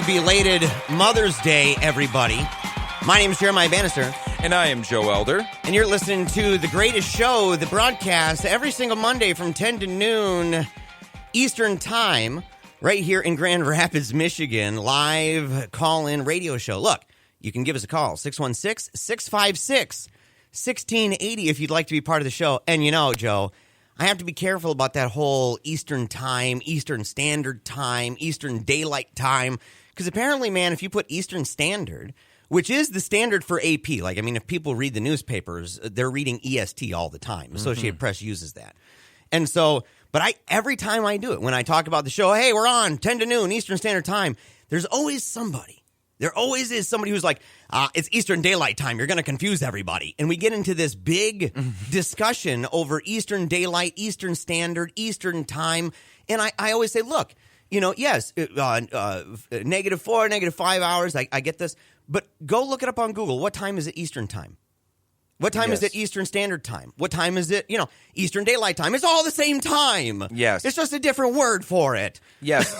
belated Mother's Day, everybody. My name is Jeremiah Bannister. And I am Joe Elder. And you're listening to The Greatest Show, the broadcast every single Monday from 10 to noon Eastern Time, right here in Grand Rapids, Michigan. Live call-in radio show. Look, you can give us a call, 616-656-1680 if you'd like to be part of the show. And you know, Joe, I have to be careful about that whole Eastern Time, Eastern Standard Time, Eastern Daylight Time, because apparently, man, if you put Eastern Standard, which is the standard for AP, like, I mean, if people read the newspapers, they're reading EST all the time. Associated Press uses that. And so, but every time I do it, when I talk about the show, hey, we're on 10 to noon Eastern Standard Time, there's always somebody. There always is somebody who's like, it's Eastern Daylight Time. You're going to confuse everybody. And we get into this big discussion over Eastern Daylight, Eastern Standard, Eastern Time. And I always say, look, you know, yes, -4, -5 hours. I get this. But go look it up on Google. What time is it Eastern Time? What time is it Eastern Standard Time? What time is it, Eastern Daylight Time? It's all the same time. Yes. It's just a different word for it. Yes.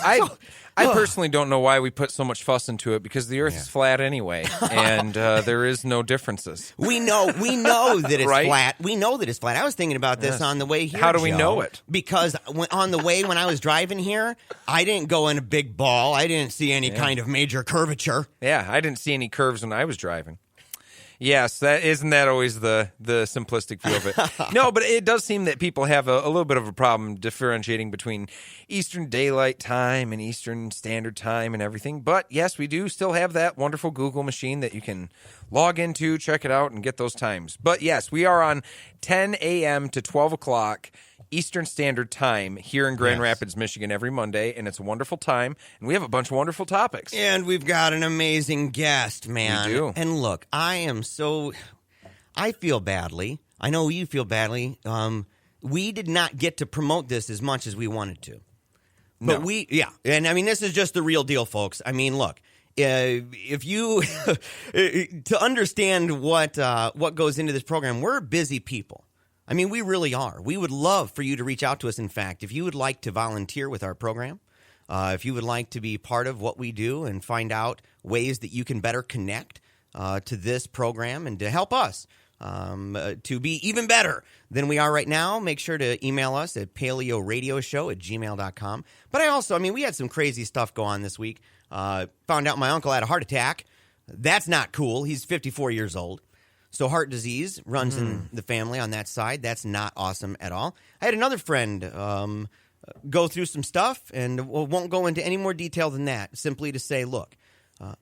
I personally don't know why we put so much fuss into it, because the Earth is flat anyway, and there is no differences. We know that it's right? flat. We know that it's flat. I was thinking about this on the way here. How do we Joe, know it? Because on the way when I was driving here, I didn't go in a big ball. I didn't see any kind of major curvature. Yeah, I didn't see any curves when I was driving. Yes, isn't that always the simplistic view of it? No, but it does seem that people have a little bit of a problem differentiating between Eastern Daylight Time and Eastern Standard Time and everything. But yes, we do still have that wonderful Google machine that you can log into, check it out, and get those times. But yes, we are on 10 a.m. to 12 o'clock Eastern Standard Time here in Grand Rapids, Michigan every Monday, and it's a wonderful time, and we have a bunch of wonderful topics. And we've got an amazing guest, man. We do. And look, I feel badly. I know you feel badly. We did not get to promote this as much as we wanted to. But and I mean, this is just the real deal, folks. I mean, look, if you, to understand what goes into this program, we're busy people. I mean, we really are. We would love for you to reach out to us, in fact. If you would like to volunteer with our program, if you would like to be part of what we do and find out ways that you can better connect to this program and to help us to be even better than we are right now, make sure to email us at PaleoRadioshow@gmail.com. But we had some crazy stuff go on this week. Found out my uncle had a heart attack. That's not cool. He's 54 years old. So heart disease runs in the family on that side. That's not awesome at all. I had another friend go through some stuff, and won't go into any more detail than that, simply to say, look,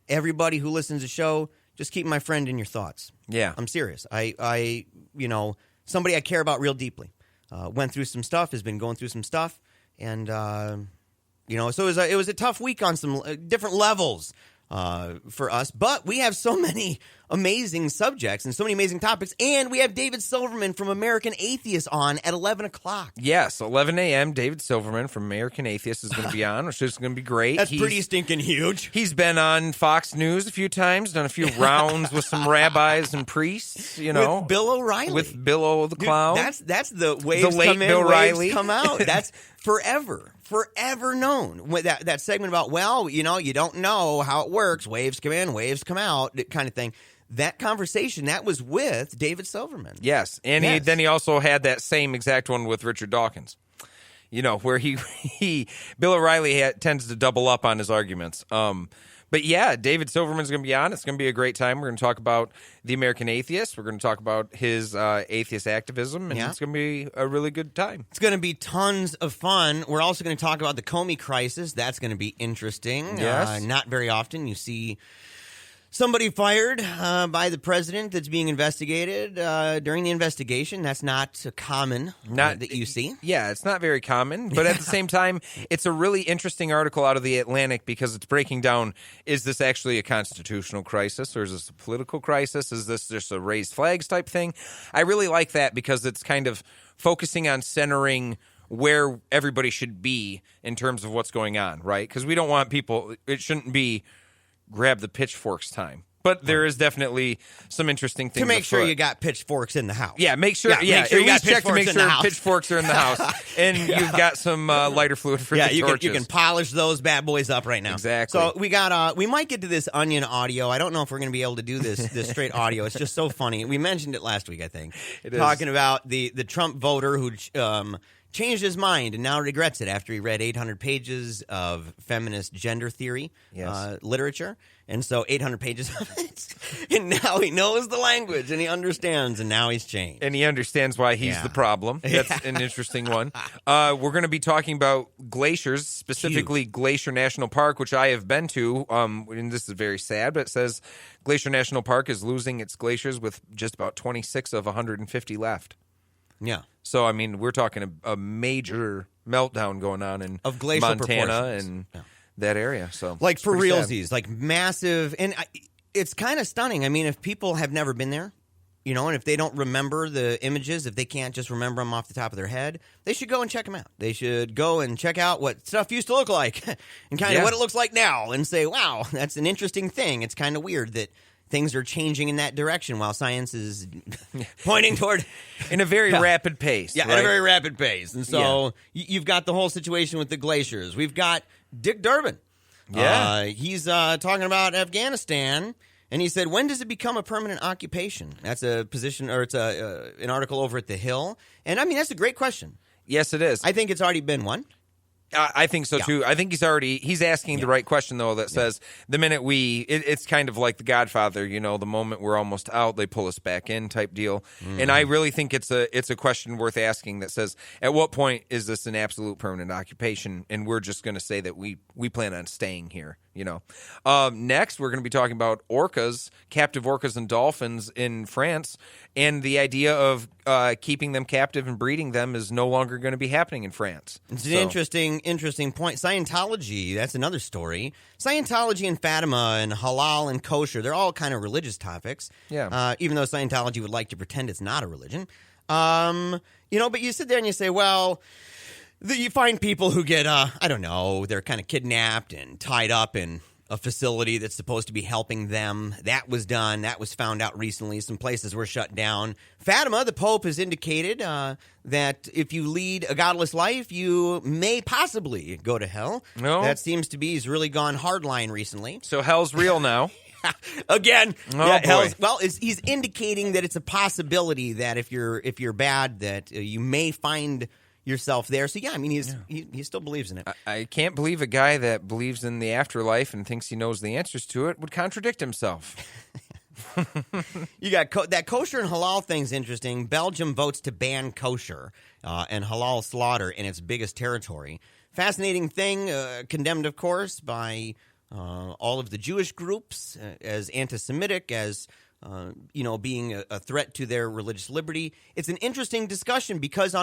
everybody who listens to the show, just keep my friend in your thoughts. Yeah. I'm serious. I somebody I care about real deeply went through some stuff, has been going through some stuff, and, so it was a tough week on some different levels for us, but we have so many amazing subjects and so many amazing topics, and we have David Silverman from American Atheists on at 11 o'clock. Yes, 11 a.m., David Silverman from American Atheists is going to be on, which is going to be great. That's pretty stinking huge. He's been on Fox News a few times, done a few rounds with some rabbis and priests, With Bill O'Reilly. With Bill O. the Clown. That's the waves the late come in, Bill waves Riley. come out. That's forever known. With that segment about, you don't know how it works. Waves come in, waves come out, kind of thing. That conversation, that was with David Silverman. Yes, and then he also had that same exact one with Richard Dawkins. Where Bill O'Reilly tends to double up on his arguments. But yeah, David Silverman's going to be on. It's going to be a great time. We're going to talk about the American Atheist. We're going to talk about his atheist activism, and it's going to be a really good time. It's going to be tons of fun. We're also going to talk about the Comey crisis. That's going to be interesting. Yes. Not very often you see somebody fired by the president that's being investigated during the investigation. That's not common that you see. Yeah, it's not very common. But at the same time, it's a really interesting article out of The Atlantic because it's breaking down, is this actually a constitutional crisis or is this a political crisis? Is this just a raised flags type thing? I really like that because it's kind of focusing on centering where everybody should be in terms of what's going on, right? Because we don't want people, it shouldn't be grab the pitchforks time. But there is definitely some interesting things to make sure afoot. you got pitchforks in the house. Yeah, make sure. make sure you got check to make pitchforks in the sure house. pitchforks are in the house, and you've got some lighter fluid for the you torches. can polish those bad boys up right now. Exactly. So we might get to this onion audio. I don't know if we're going to be able to do this straight audio. It's just so funny. We mentioned it last week, I think. Talking about the Trump voter who changed his mind and now regrets it after he read 800 pages of feminist gender theory literature. And so 800 pages of it. And now he knows the language and he understands, and now he's changed. And he understands why he's the problem. That's an interesting one. We're going to be talking about glaciers, specifically Glacier National Park, which I have been to. And this is very sad, but it says Glacier National Park is losing its glaciers with just about 26 of 150 left. Yeah. So, I mean, we're talking a major meltdown going on in of glacial Montana and that area. So, like for realsies, like massive. And it's kind of stunning. I mean, if people have never been there, and if they don't remember the images, if they can't just remember them off the top of their head, they should go and check them out. They should go and check out what stuff used to look like and kind of what it looks like now and say, wow, that's an interesting thing. It's kind of weird that things are changing in that direction while science is pointing toward in a very rapid pace. Yeah, right? at a very rapid pace. And so you've got the whole situation with the glaciers. We've got Dick Durbin. Yeah. He's talking about Afghanistan, and he said, when does it become a permanent occupation? That's a position, or it's an article over at The Hill. And, I mean, that's a great question. Yes, it is. I think it's already been one. I think so, too. I think he's asking the right question, though, that says the minute it's kind of like The Godfather, the moment we're almost out, they pull us back in type deal. Mm. And I really think it's a question worth asking that says, at what point is this an absolute permanent occupation? And we're just going to say that we plan on staying here, Next, we're going to be talking about orcas, captive orcas and dolphins in France, and the idea of keeping them captive and breeding them is no longer going to be happening in France. It's an interesting point. Scientology, that's another story. Scientology and Fatima and halal and kosher, they're all kind of religious topics. Yeah. Even though Scientology would like to pretend it's not a religion. But you sit there and you say, well, you find people who get, they're kind of kidnapped and tied up in a facility that's supposed to be helping them. That was done. That was found out recently. Some places were shut down. Fatima, the Pope, has indicated that if you lead a godless life, you may possibly go to hell. No. That seems to be, he's really gone hardline recently. So hell's real now. Again. Boy. He's indicating that it's a possibility that if you're bad, that you may find yourself there. So, I mean, he still believes in it. I can't believe a guy that believes in the afterlife and thinks he knows the answers to it would contradict himself. You got that kosher and halal thing's interesting. Belgium votes to ban kosher and halal slaughter in its biggest territory. Fascinating thing, condemned, of course, by all of the Jewish groups as anti-Semitic, as being a threat to their religious liberty. It's an interesting discussion because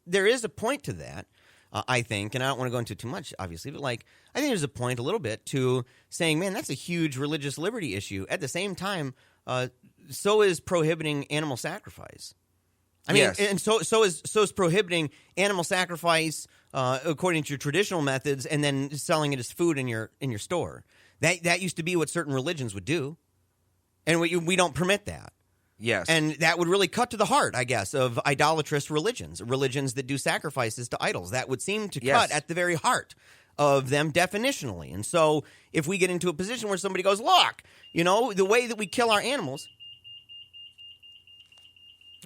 there is a point to that, I think, and I don't want to go into too much, obviously, but I think there's a point a little bit to saying, man, that's a huge religious liberty issue. At the same time, so is prohibiting animal sacrifice. I mean, and so is prohibiting animal sacrifice according to traditional methods, and then selling it as food in your store. That used to be what certain religions would do, and we don't permit that. Yes. And that would really cut to the heart, I guess, of idolatrous religions that do sacrifices to idols. That would seem to cut at the very heart of them definitionally. And so if we get into a position where somebody goes, look, the way that we kill our animals.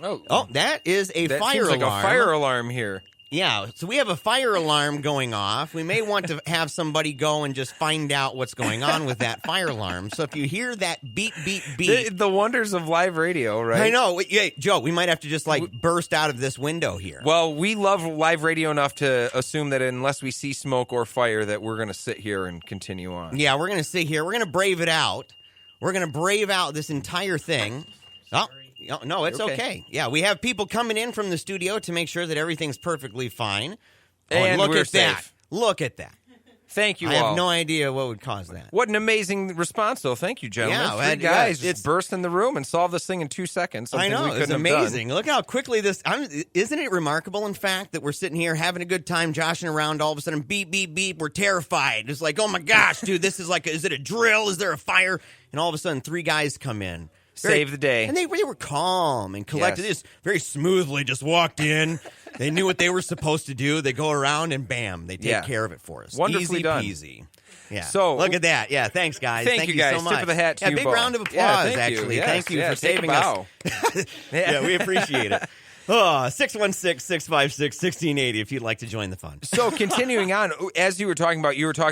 Oh, that is a fire alarm. Seems like a fire alarm here. Yeah, so we have a fire alarm going off. We may want to have somebody go and just find out what's going on with that fire alarm. So if you hear that beep, beep, beep. The wonders of live radio, right? I know. Yeah, Joe, we might have to just burst out of this window here. Well, we love live radio enough to assume that unless we see smoke or fire that we're going to sit here and continue on. Yeah, we're going to sit here. We're going to brave it out. We're going to brave out this entire thing. Oh. No, it's okay. Yeah, we have people coming in from the studio to make sure that everything's perfectly fine. And look we're at safe. that. Look at that. Thank you I all. have no idea what would cause that. What an amazing response, though. Thank you, gentlemen. Yeah, 3 guys it's just burst in the room and solved this thing in 2 seconds. I know, we it's couldn't have amazing. Look how quickly isn't it remarkable, in fact, that we're sitting here having a good time, joshing around, all of a sudden, beep, beep, beep, we're terrified. It's like, oh my gosh, dude, this is like, is it a drill? Is there a fire? And all of a sudden, 3 guys come in. Save the day. And they were calm and collected. Yes. They just very smoothly just walked in. They knew what they were supposed to do. They go around and bam, they take care of it for us. Wonderfully Easy done. peasy. Yeah. So look at that. Yeah. Thanks, guys. Thank you guys. so much. Tip of the hat to yeah, you big both. round of applause. Yeah, thank actually, you. Yes, thank you for take a saving bow. us. Yeah, we appreciate it. 616-656-1680 if you'd like to join the fun. So continuing on, as you were talking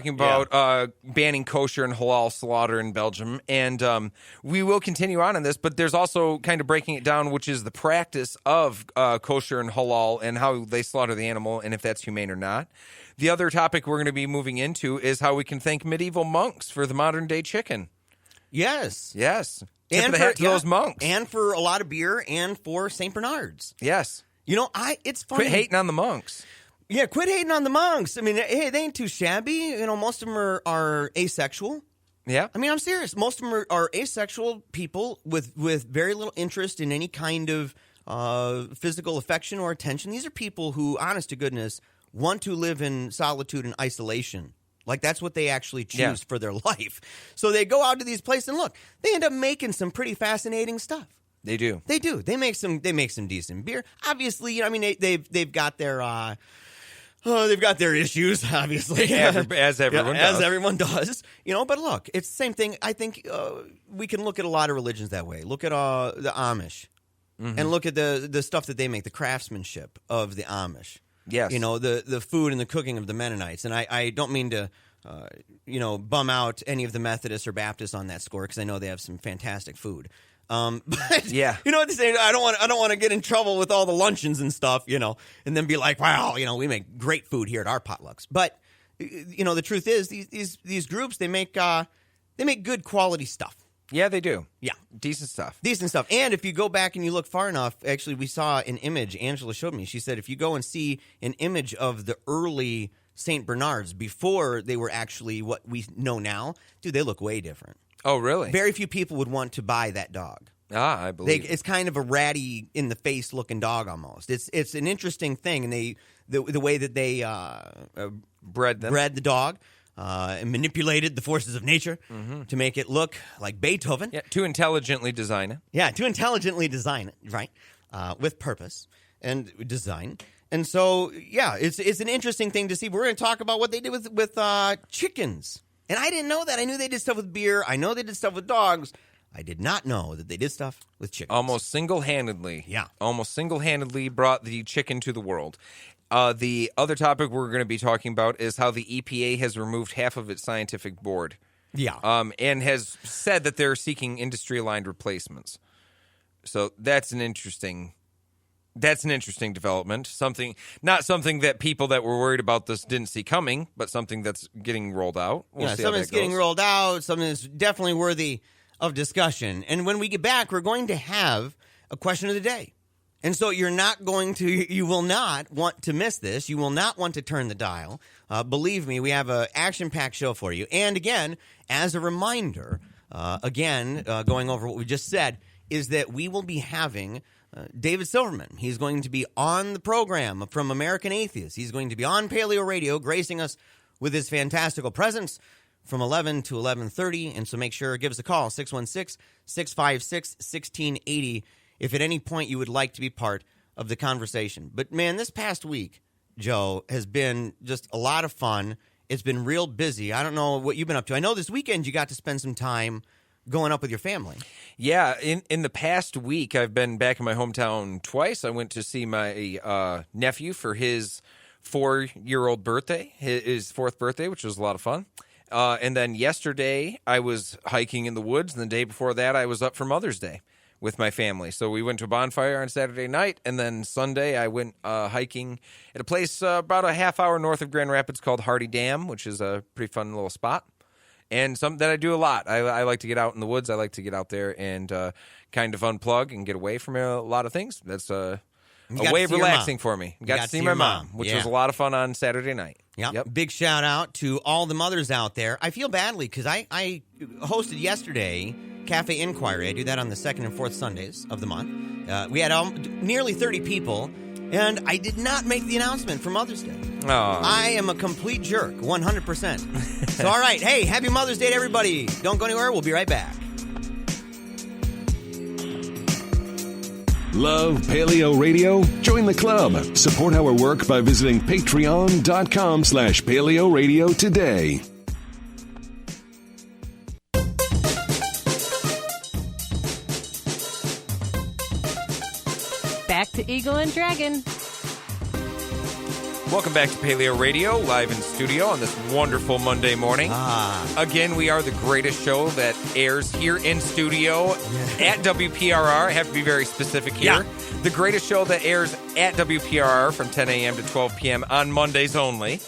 about banning kosher and halal slaughter in Belgium, and we will continue on this, but there's also kind of breaking it down, which is the practice of kosher and halal and how they slaughter the animal and if that's humane or not. The other topic we're going to be moving into is how we can thank medieval monks for the modern-day chicken. Yes. Tip of the hat to those monks. And for a lot of beer and for St. Bernard's. Yes. You know, it's funny. Quit hating on the monks. Yeah, quit hating on the monks. I mean, hey, they ain't too shabby. You know, most of them are asexual. Yeah. I mean, I'm serious. Most of them are asexual people with very little interest in any kind of physical affection or attention. These are people who, honest to goodness, want to live in solitude and isolation. Like, that's what they actually choose for their life. So they go out to these places and look, they end up making some pretty fascinating stuff. They do. They do. They make some decent beer. Obviously, you know, I mean, they've got their issues, obviously. As everyone does. You know, but look, it's the same thing. I think we can look at a lot of religions that way. Look at the Amish and look at the stuff that they make, the craftsmanship of the Amish. Yes. You know, the food and the cooking of the Mennonites. And I don't mean to, bum out any of the Methodists or Baptists on that score because I know they have some fantastic food. But, yeah. You know what they say? I don't want to get in trouble with all the luncheons and stuff, you know, and then be like, wow, you know, we make great food here at our potlucks. But, you know, the truth is these groups, they make good quality stuff. Yeah, they do. Yeah. Decent stuff. And if you go back and you look far enough, actually, we saw an image Angela showed me. She said if you go and see an image of the early St. Bernards before they were actually what we know now, dude, they look way different. Oh, really? Very few people would want to buy that dog. I believe it's kind of a ratty, in-the-face looking dog almost. It's an interesting thing, and the way that they bred the dog. And manipulated the forces of nature to make it look like Beethoven. Yeah, to intelligently design it. Yeah, to intelligently design it, right? With purpose and design. And so, yeah, it's an interesting thing to see. We're going to talk about what they did with chickens. And I didn't know that. I knew they did stuff with beer. I know they did stuff with dogs. I did not know that they did stuff with chickens. Almost single-handedly. Yeah. Almost single-handedly brought the chicken to the world. The other topic we're going to be talking about is how the EPA has removed half of its scientific board. Yeah. And has said that they're seeking industry-aligned replacements. So that's an interesting development. Not something that people that were worried about this didn't see coming, but something that's getting rolled out. We'll see something that's getting rolled out, something that's definitely worthy of discussion. And when we get back, we're going to have a question of the day. And so you will not want to miss this. You will not want to turn the dial. Believe me, we have an action-packed show for you. And again, as a reminder, going over what we just said, is that we will be having David Silverman. He's going to be on the program from American Atheists. He's going to be on PaleoRadio, gracing us with his fantastical presence from 11 to 11:30. And so make sure, give us a call, 616-656-1680. If at any point you would like to be part of the conversation. But, man, this past week, Joe, has been just a lot of fun. It's been real busy. I don't know what you've been up to. I know this weekend you got to spend some time going up with your family. Yeah, in the past week, I've been back in my hometown twice. I went to see my nephew for his 4-year-old birthday, his 4th birthday, which was a lot of fun. And then yesterday, I was hiking in the woods, and the day before that, I was up for Mother's Day with my family. So we went to a bonfire on Saturday night, and then Sunday I went hiking at a place about a half hour north of Grand Rapids called Hardy Dam, which is a pretty fun little spot. And something that I do a lot. I like to get out in the woods. I like to get out there and kind of unplug and get away from a lot of things. That's You way of relaxing for me. Got to see my mom, which was a lot of fun on Saturday night. Yep. Big shout out to all the mothers out there. I feel badly because I hosted yesterday Cafe Inquiry. I do that on the second and fourth Sundays of the month. We had nearly 30 people, and I did not make the announcement for Mother's Day. Oh. I am a complete jerk, 100%. So, all right. Hey, happy Mother's Day to everybody. Don't go anywhere. We'll be right back. Love Paleo Radio? Join the club. Support our work by visiting patreon.com/Paleo Radio today. Back to Eagle and Dragon. Welcome back to Paleo Radio, live in studio on this wonderful Monday morning. Again, we are the greatest show that airs here in studio at WPRR. I have to be very specific here. Yeah. The greatest show that airs at WPRR from 10 a.m. to 12 p.m. on Mondays only.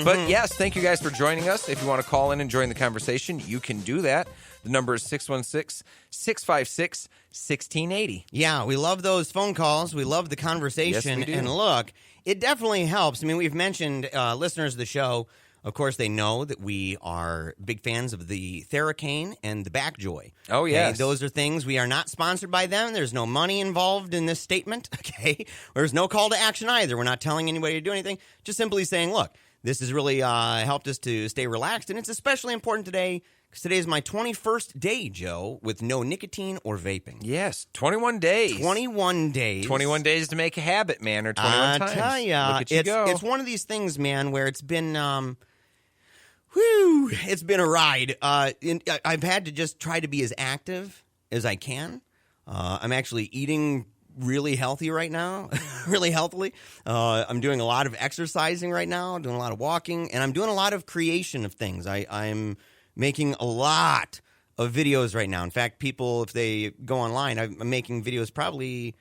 But yes, thank you guys for joining us. If you want to call in and join the conversation, you can do that. The number is 616-656-1680. Yeah, we love those phone calls. We love the conversation. Yes, we do. And look, it definitely helps. I mean, we've mentioned listeners of the show. Of course, they know that we are big fans of the Theracane and the Backjoy. Oh, yes. Okay? Those are things. We are not sponsored by them. There's no money involved in this statement. Okay, there's no call to action either. We're not telling anybody to do anything. Just simply saying, look, this has really helped us to stay relaxed. And it's especially important today because today is my 21st day, Joe, with no nicotine or vaping. Yes, 21 days. 21 days. 21 days to make a habit, man, or 21 times. I tell ya, Look at you go. It's one of these things, man, where it's been, it's been a ride. I've had to just try to be as active as I can. I'm actually eating really healthy right now, really healthily. I'm doing a lot of exercising right now, doing a lot of walking, and I'm doing a lot of creation of things. I'm making a lot of videos right now. In fact, people, if they go online, I'm making videos probably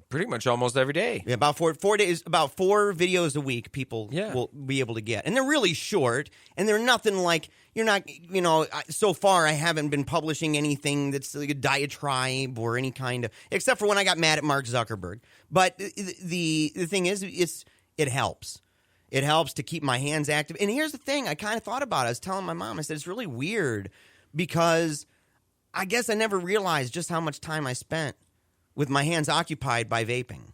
pretty much almost every day. Yeah, about four days, about 4 videos a week people will be able to get. And they're really short, and they're nothing like, you're not, so far I haven't been publishing anything that's like a diatribe or any kind of, except for when I got mad at Mark Zuckerberg. But the thing is, it helps. It helps to keep my hands active. And here's the thing, I kind of thought about it. I was telling my mom, I said, it's really weird because I guess I never realized just how much time I spent with my hands occupied by vaping.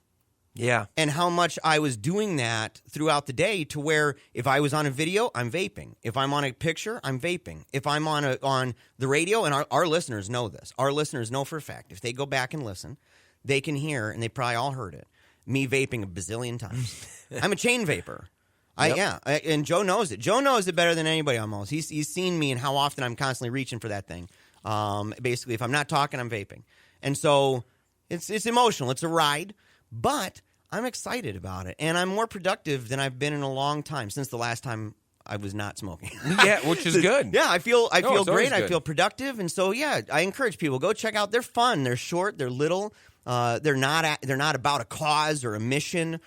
Yeah. And how much I was doing that throughout the day to where if I was on a video, I'm vaping. If I'm on a picture, I'm vaping. If I'm on the radio, and our listeners know this. Our listeners know for a fact, if they go back and listen, they can hear, and they probably all heard it, me vaping a bazillion times. I'm a chain vapor. And Joe knows it. Joe knows it better than anybody almost. He's seen me and how often I'm constantly reaching for that thing. Basically, if I'm not talking, I'm vaping. And so it's emotional. It's a ride, but I'm excited about it. And I'm more productive than I've been in a long time, since the last time I was not smoking. Yeah, which is good. Yeah, I feel great. I Good. feel productive. And so, yeah, I encourage people, go check out. They're fun. They're short. They're little. They're not about a cause or a mission.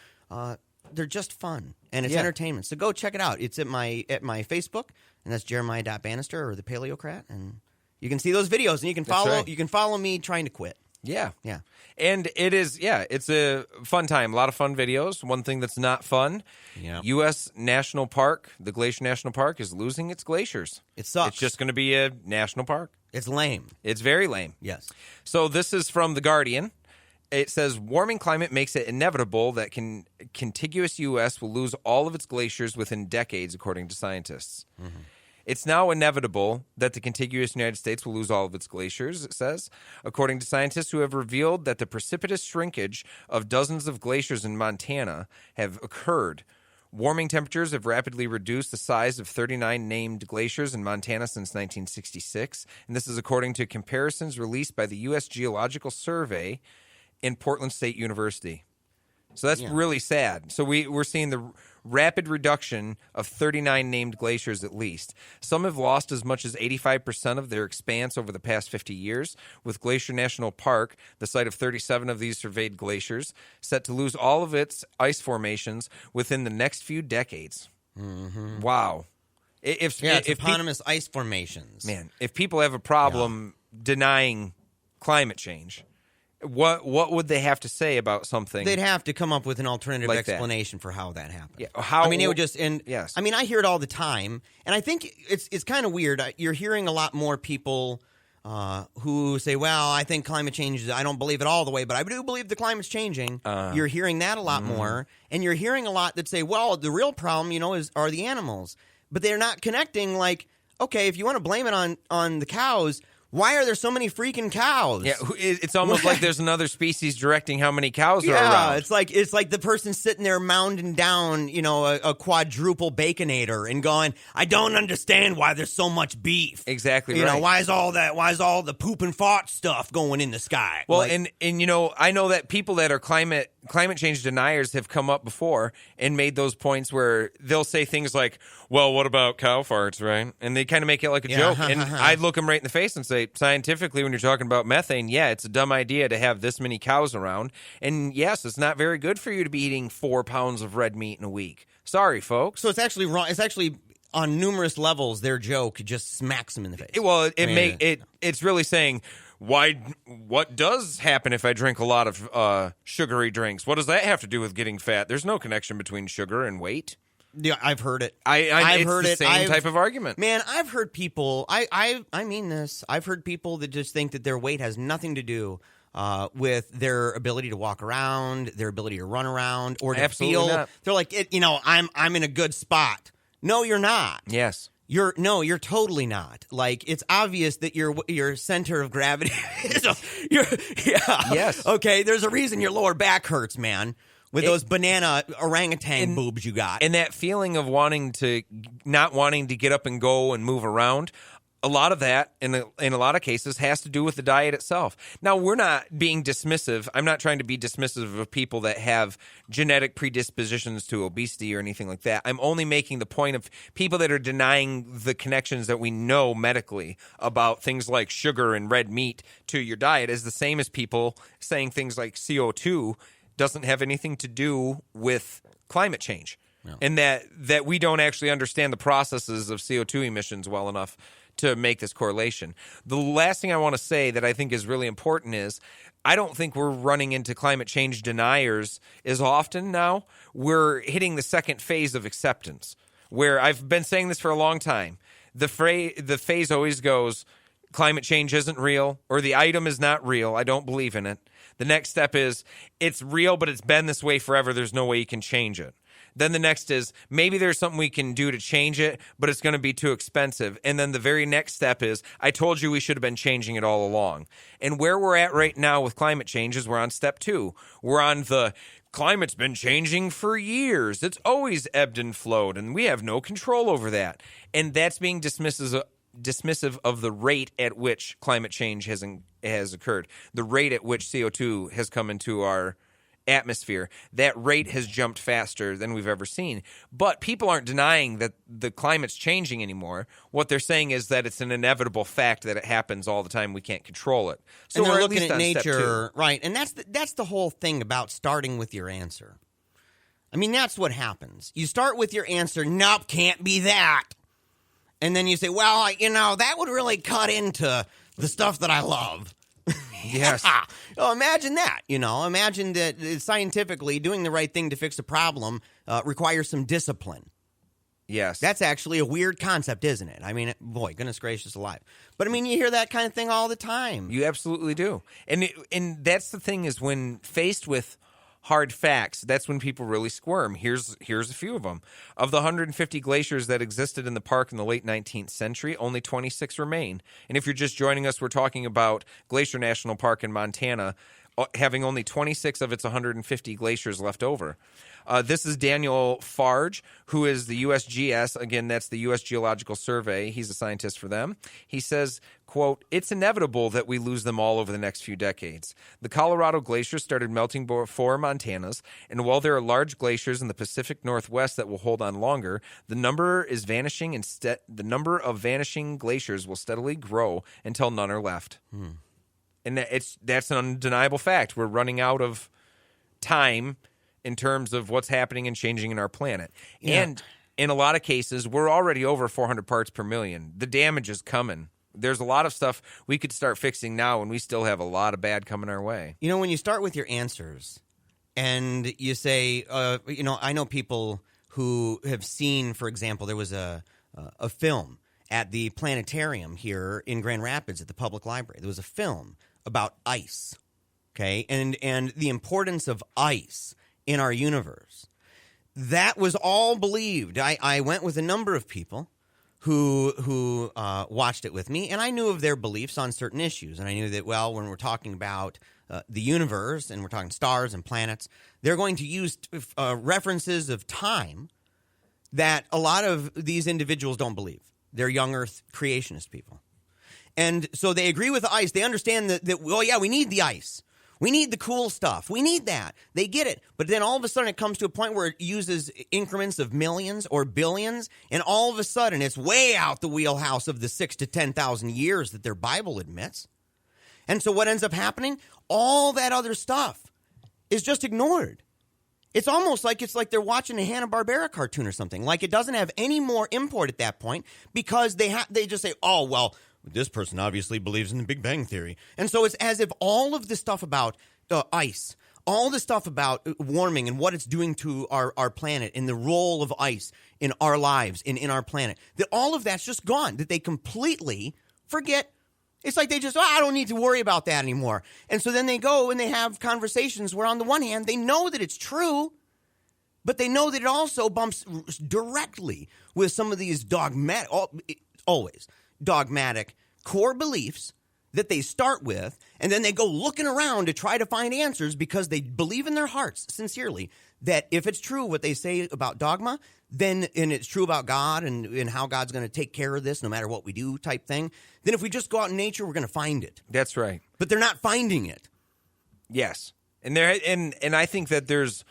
They're just fun, and it's entertainment. So go check it out. It's at my Facebook, and that's Jeremiah.Bannister or the Paleocrat, and you can see those videos, and you can follow. Right. You can follow me trying to quit. Yeah. Yeah. And it's a fun time. A lot of fun videos. One thing that's not fun, U.S. National Park, the Glacier National Park, is losing its glaciers. It sucks. It's just going to be a national park. It's lame. It's very lame. Yes. So this is from The Guardian. It says, warming climate makes it inevitable that contiguous U.S. will lose all of its glaciers within decades, according to scientists. Mm-hmm. It's now inevitable that the contiguous United States will lose all of its glaciers, it says, according to scientists who have revealed that the precipitous shrinkage of dozens of glaciers in Montana have occurred. Warming temperatures have rapidly reduced the size of 39 named glaciers in Montana since 1966, and this is according to comparisons released by the U.S. Geological Survey in Portland State University. So that's really sad. So we're seeing the rapid reduction of 39 named glaciers at least. Some have lost as much as 85% of their expanse over the past 50 years, with Glacier National Park, the site of 37 of these surveyed glaciers, set to lose all of its ice formations within the next few decades. Mm-hmm. Wow. It's eponymous ice formations. Man, if people have a problem denying climate change, What would they have to say about something? They'd have to come up with an alternative like explanation for how that happened. Yeah, how? I mean, it would just yes. I mean, I hear it all the time, and I think it's kind of weird. You're hearing a lot more people who say, "Well, I think climate change. I don't believe it all the way, but I do believe the climate's changing." You're hearing that a lot more, and you're hearing a lot that say, "Well, the real problem, are the animals," but they're not connecting. Like, okay, if you want to blame it on the cows. Why are there so many freaking cows? Yeah, it's almost like there's another species directing how many cows are around. Yeah, it's like the person sitting there mounding down, a quadruple baconator and going, I don't understand why there's so much beef. Exactly right. Why is all the poop and fart stuff going in the sky? Well, and I know that people that are climate change deniers have come up before and made those points where they'll say things like, well, what about cow farts, right? And they kind of make it like a joke. And I'd look them right in the face and say, scientifically, when you're talking about methane, yeah, it's a dumb idea to have this many cows around. And yes, it's not very good for you to be eating 4 pounds of red meat in a week. Sorry, folks. So it's actually wrong. It's actually on numerous levels, their joke just smacks them in the face. It's really saying, what does happen if I drink a lot of sugary drinks? What does that have to do with getting fat? There's no connection between sugar and weight. Yeah, I've heard it. I've heard it. Same type of argument. Man, I've heard people. I mean this. I've heard people that just think that their weight has nothing to do with their ability to walk around, their ability to run around, or to Absolutely feel. Not. They're like, I'm in a good spot. No, you're not. Yes. You're totally not. Like, it's obvious that your center of gravity Yes. Okay, there's a reason your lower back hurts, man. With those banana orangutan boobs you got. And that feeling of not wanting to get up and go and move around, a lot of that, in a lot of cases, has to do with the diet itself. Now, we're not being dismissive. I'm not trying to be dismissive of people that have genetic predispositions to obesity or anything like that. I'm only making the point of people that are denying the connections that we know medically about things like sugar and red meat to your diet is the same as people saying things like CO2 doesn't have anything to do with climate change. No. And that we don't actually understand the processes of CO2 emissions well enough to make this correlation. The last thing I want to say that I think is really important is I don't think we're running into climate change deniers as often now. We're hitting the second phase of acceptance, where I've been saying this for a long time. The phase always goes, climate change isn't real, or the item is not real. I don't believe in it. The next step is, it's real, but it's been this way forever. There's no way you can change it. Then the next is, maybe there's something we can do to change it, but it's going to be too expensive. And then the very next step is, I told you we should have been changing it all along. And where we're at right now with climate change is we're on step 2. We're on the climate's been changing for years. It's always ebbed and flowed, and we have no control over that. And that's being dismissive of the rate at which climate change has occurred, the rate at which CO2 has come into our atmosphere. That rate has jumped faster than we've ever seen. But people aren't denying that the climate's changing anymore. What they're saying is that it's an inevitable fact that it happens all the time. We can't control it. So and they're we're looking at least nature, step 2. right? And that's the whole thing about starting with your answer. I mean, that's what happens. You start with your answer. Nope, can't be that. And then you say, well, that would really cut into the stuff that I love. Yes. Oh, imagine that. Imagine that scientifically doing the right thing to fix a problem requires some discipline. Yes. That's actually a weird concept, isn't it? I mean, boy, goodness gracious alive. But I mean, you hear that kind of thing all the time. You absolutely do. And that's the thing is when faced with hard facts, that's when people really squirm. Here's a few of them. Of the 150 glaciers that existed in the park in the late 19th century, only 26 remain. And if you're just joining us, we're talking about Glacier National Park in Montana, having only 26 of its 150 glaciers left over. This is Daniel Farge, who is the USGS. Again, that's the U.S. Geological Survey. He's a scientist for them. He says, quote, "It's inevitable that we lose them all over the next few decades. The Colorado glaciers started melting before Montana's, and while there are large glaciers in the Pacific Northwest that will hold on longer, the number of vanishing glaciers will steadily grow until none are left." And that's an undeniable fact. We're running out of time in terms of what's happening and changing in our planet. Yeah. And in a lot of cases, we're already over 400 parts per million. The damage is coming. there's a lot of stuff we could start fixing now, and we still have a lot of bad coming our way. You know, when you start with your answers and you say, I know people who have seen, for example, there was a film at the planetarium here in Grand Rapids at the public library. There was a film about ice, okay, and the importance of ice in our universe. That was all believed. I went with a number of people who watched it with me, and I knew of their beliefs on certain issues. And I knew that, well, when we're talking about the universe and we're talking stars and planets, they're going to use references of time that a lot of these individuals don't believe. They're young Earth creationist people. And so they agree with the ice. They understand that oh, yeah, we need the ice. We need the cool stuff. We need that. They get it. But then all of a sudden it comes to a point where it uses increments of millions or billions, and all of a sudden it's way out the wheelhouse of the 6,000 to 10,000 years that their Bible admits. And so what ends up happening? All that other stuff is just ignored. It's almost like they're watching a Hanna-Barbera cartoon or something. Like it doesn't have any more import at that point because they just say, oh, well, this person obviously believes in the Big Bang Theory. And so it's as if all of the stuff about ice, all the stuff about warming and what it's doing to our planet and the role of ice in our lives and in our planet, that all of that's just gone, that they completely forget. It's like they just, I don't need to worry about that anymore. And so then they go and they have conversations where on the one hand, they know that it's true, but they know that it also bumps directly with some of these dogmatic core beliefs that they start with, and then they go looking around to try to find answers because they believe in their hearts, sincerely, that if it's true what they say about dogma, then, and it's true about God and how God's going to take care of this no matter what we do type thing, then if we just go out in nature, we're going to find it. That's right. But they're not finding it. Yes. And I think that there's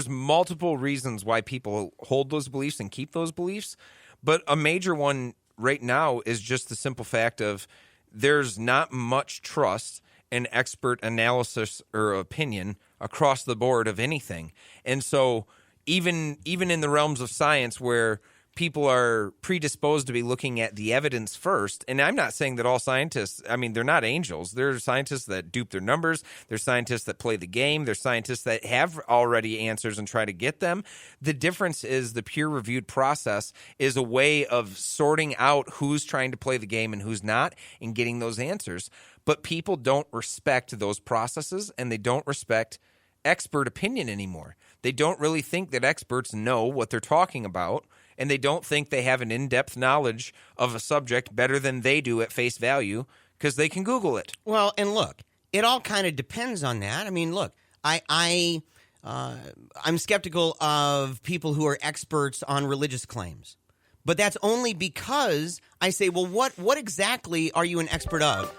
multiple reasons why people hold those beliefs and keep those beliefs, but a major one right now is just the simple fact of there's not much trust in expert analysis or opinion across the board of anything. And so even in the realms of science where people are predisposed to be looking at the evidence first, and I'm not saying that all scientists, I mean, they're not angels. There are scientists that dupe their numbers. There's scientists that play the game. There's scientists that have already answers and try to get them. The difference is the peer-reviewed process is a way of sorting out who's trying to play the game and who's not and getting those answers. But people don't respect those processes, and they don't respect expert opinion anymore. They don't really think that experts know what they're talking about, and they don't think they have an in-depth knowledge of a subject better than they do at face value because they can Google it. Well, and look, it all kind of depends on that. I mean, look, I'm skeptical of people who are experts on religious claims. But that's only because I say, well, what exactly are you an expert of?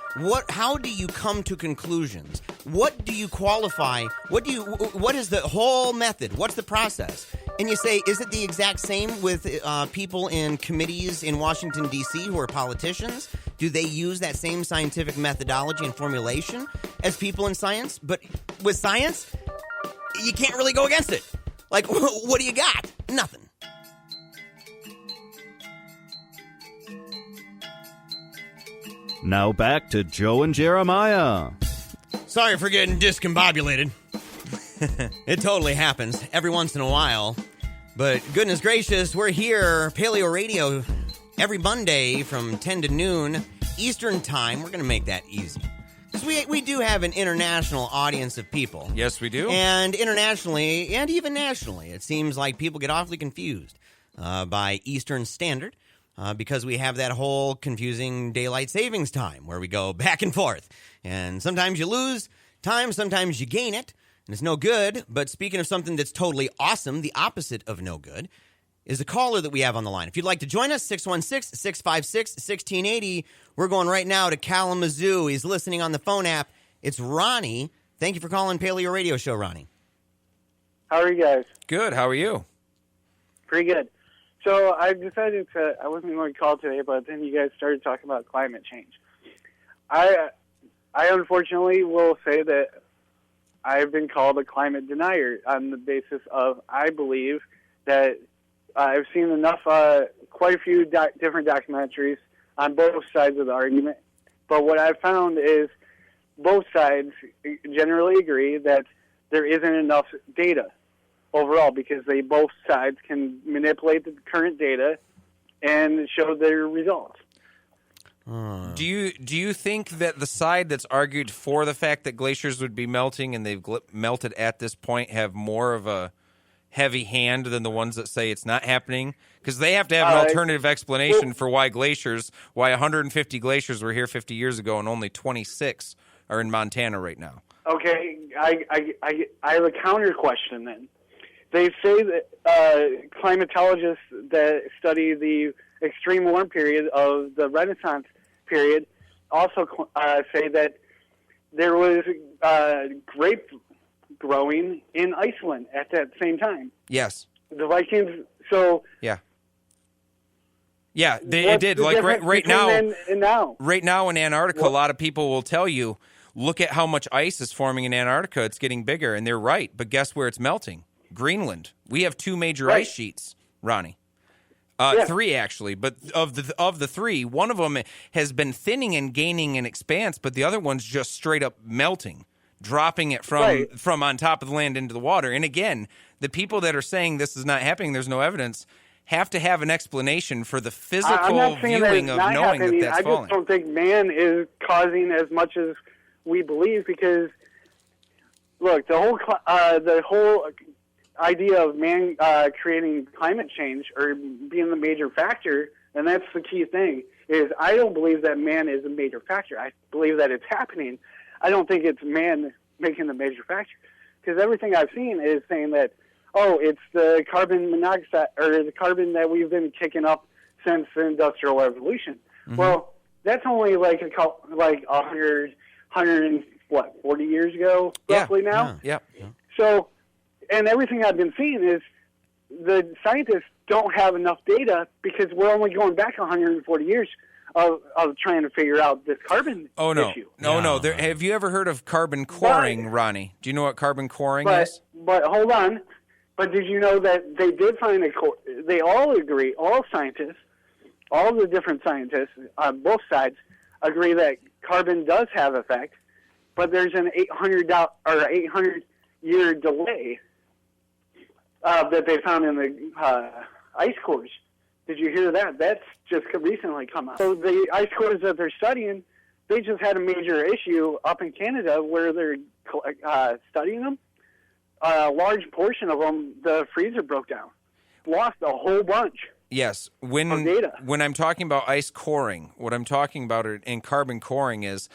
How do you come to conclusions? What do you qualify? What is the whole method? What's the process? And you say, is it the exact same with people in committees in Washington, D.C. who are politicians? Do they use that same scientific methodology and formulation as people in science? But with science, you can't really go against it. Like, what do you got? Nothing. Now back to Joe and Jeremiah. Sorry for getting discombobulated. It totally happens every once in a while. But goodness gracious, we're here, PaleoRadio, every Monday from 10 to noon Eastern Time. We're going to make that easy. Because we do have an international audience of people. Yes, we do. And internationally, and even nationally, it seems like people get awfully confused by Eastern Standard. Because we have that whole confusing daylight savings time where we go back and forth. And sometimes you lose time, sometimes you gain it, and it's no good. But speaking of something that's totally awesome, the opposite of no good, is a caller that we have on the line. If you'd like to join us, 616-656-1680. We're going right now to Kalamazoo. He's listening on the phone app. It's Ronnie. Thank you for calling Paleo Radio Show, Ronnie. How are you guys? Good. How are you? Pretty good. So I decided I wasn't going to call today, but then you guys started talking about climate change. I unfortunately will say that I've been called a climate denier on the basis of I believe that I've seen enough, quite a few different documentaries on both sides of the argument. But what I've found is both sides generally agree that there isn't enough data overall, because both sides can manipulate the current data and show their results. Do you think that the side that's argued for the fact that glaciers would be melting and they've melted at this point have more of a heavy hand than the ones that say it's not happening? Because they have to have an alternative explanation for why 150 glaciers were here 50 years ago and only 26 are in Montana right now. Okay, I have a counter question then. They say that climatologists that study the extreme warm period of the Renaissance period also say that there was grape growing in Iceland at that same time. Yes. The Vikings, so... Yeah, it did. Like right now, then and now. Right now in Antarctica, a lot of people will tell you, look at how much ice is forming in Antarctica. It's getting bigger, and they're right. But guess where it's melting? Greenland. We have 2 major ice sheets, Ronnie. 3 actually, but of the 3, one of them has been thinning and gaining in expanse, but the other one's just straight up melting, dropping it from on top of the land into the water. And again, the people that are saying this is not happening, there's no evidence, have to have an explanation for the physical viewing of knowing that that's falling. I just don't think man is causing as much as we believe, because look, the whole idea of man creating climate change or being the major factor, and that's the key thing, is I don't believe that man is a major factor. I believe that it's happening. I don't think it's man making the major factor, because everything I've seen is saying that, it's the carbon monoxide or the carbon that we've been kicking up since the Industrial Revolution. Mm-hmm. Well, that's only like 40 years ago, roughly now. Yeah. So, and everything I've been seeing is the scientists don't have enough data, because we're only going back 140 years of trying to figure out this carbon issue. No. Have you ever heard of carbon coring, Ronnie? Do you know what carbon coring is? But hold on. But did you know that they did find they all agree, all scientists, all the different scientists on both sides agree that carbon does have effect, but there's an 800-year delay that they found in the ice cores. Did you hear that? That's just recently come out. So the ice cores that they're studying, they just had a major issue up in Canada where they're studying them. A large portion of them, the freezer broke down. Lost a whole bunch. Yes. When I'm talking about ice coring, what I'm talking about in carbon coring is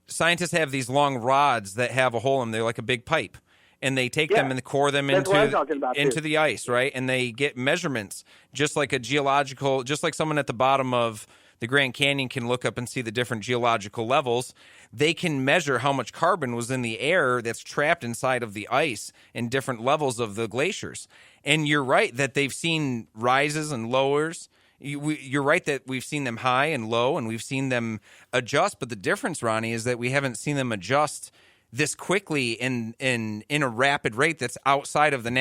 scientists have these long rods that have a hole in them. They're like a big pipe. And they take them and core them into the ice, right? And they get measurements, just like someone at the bottom of the Grand Canyon can look up and see the different geological levels. They can measure how much carbon was in the air that's trapped inside of the ice in different levels of the glaciers. And you're right that they've seen rises and lowers. You're right that we've seen them high and low, and we've seen them adjust. But the difference, Ronnie, is that we haven't seen them adjust this quickly in a rapid rate that's outside of the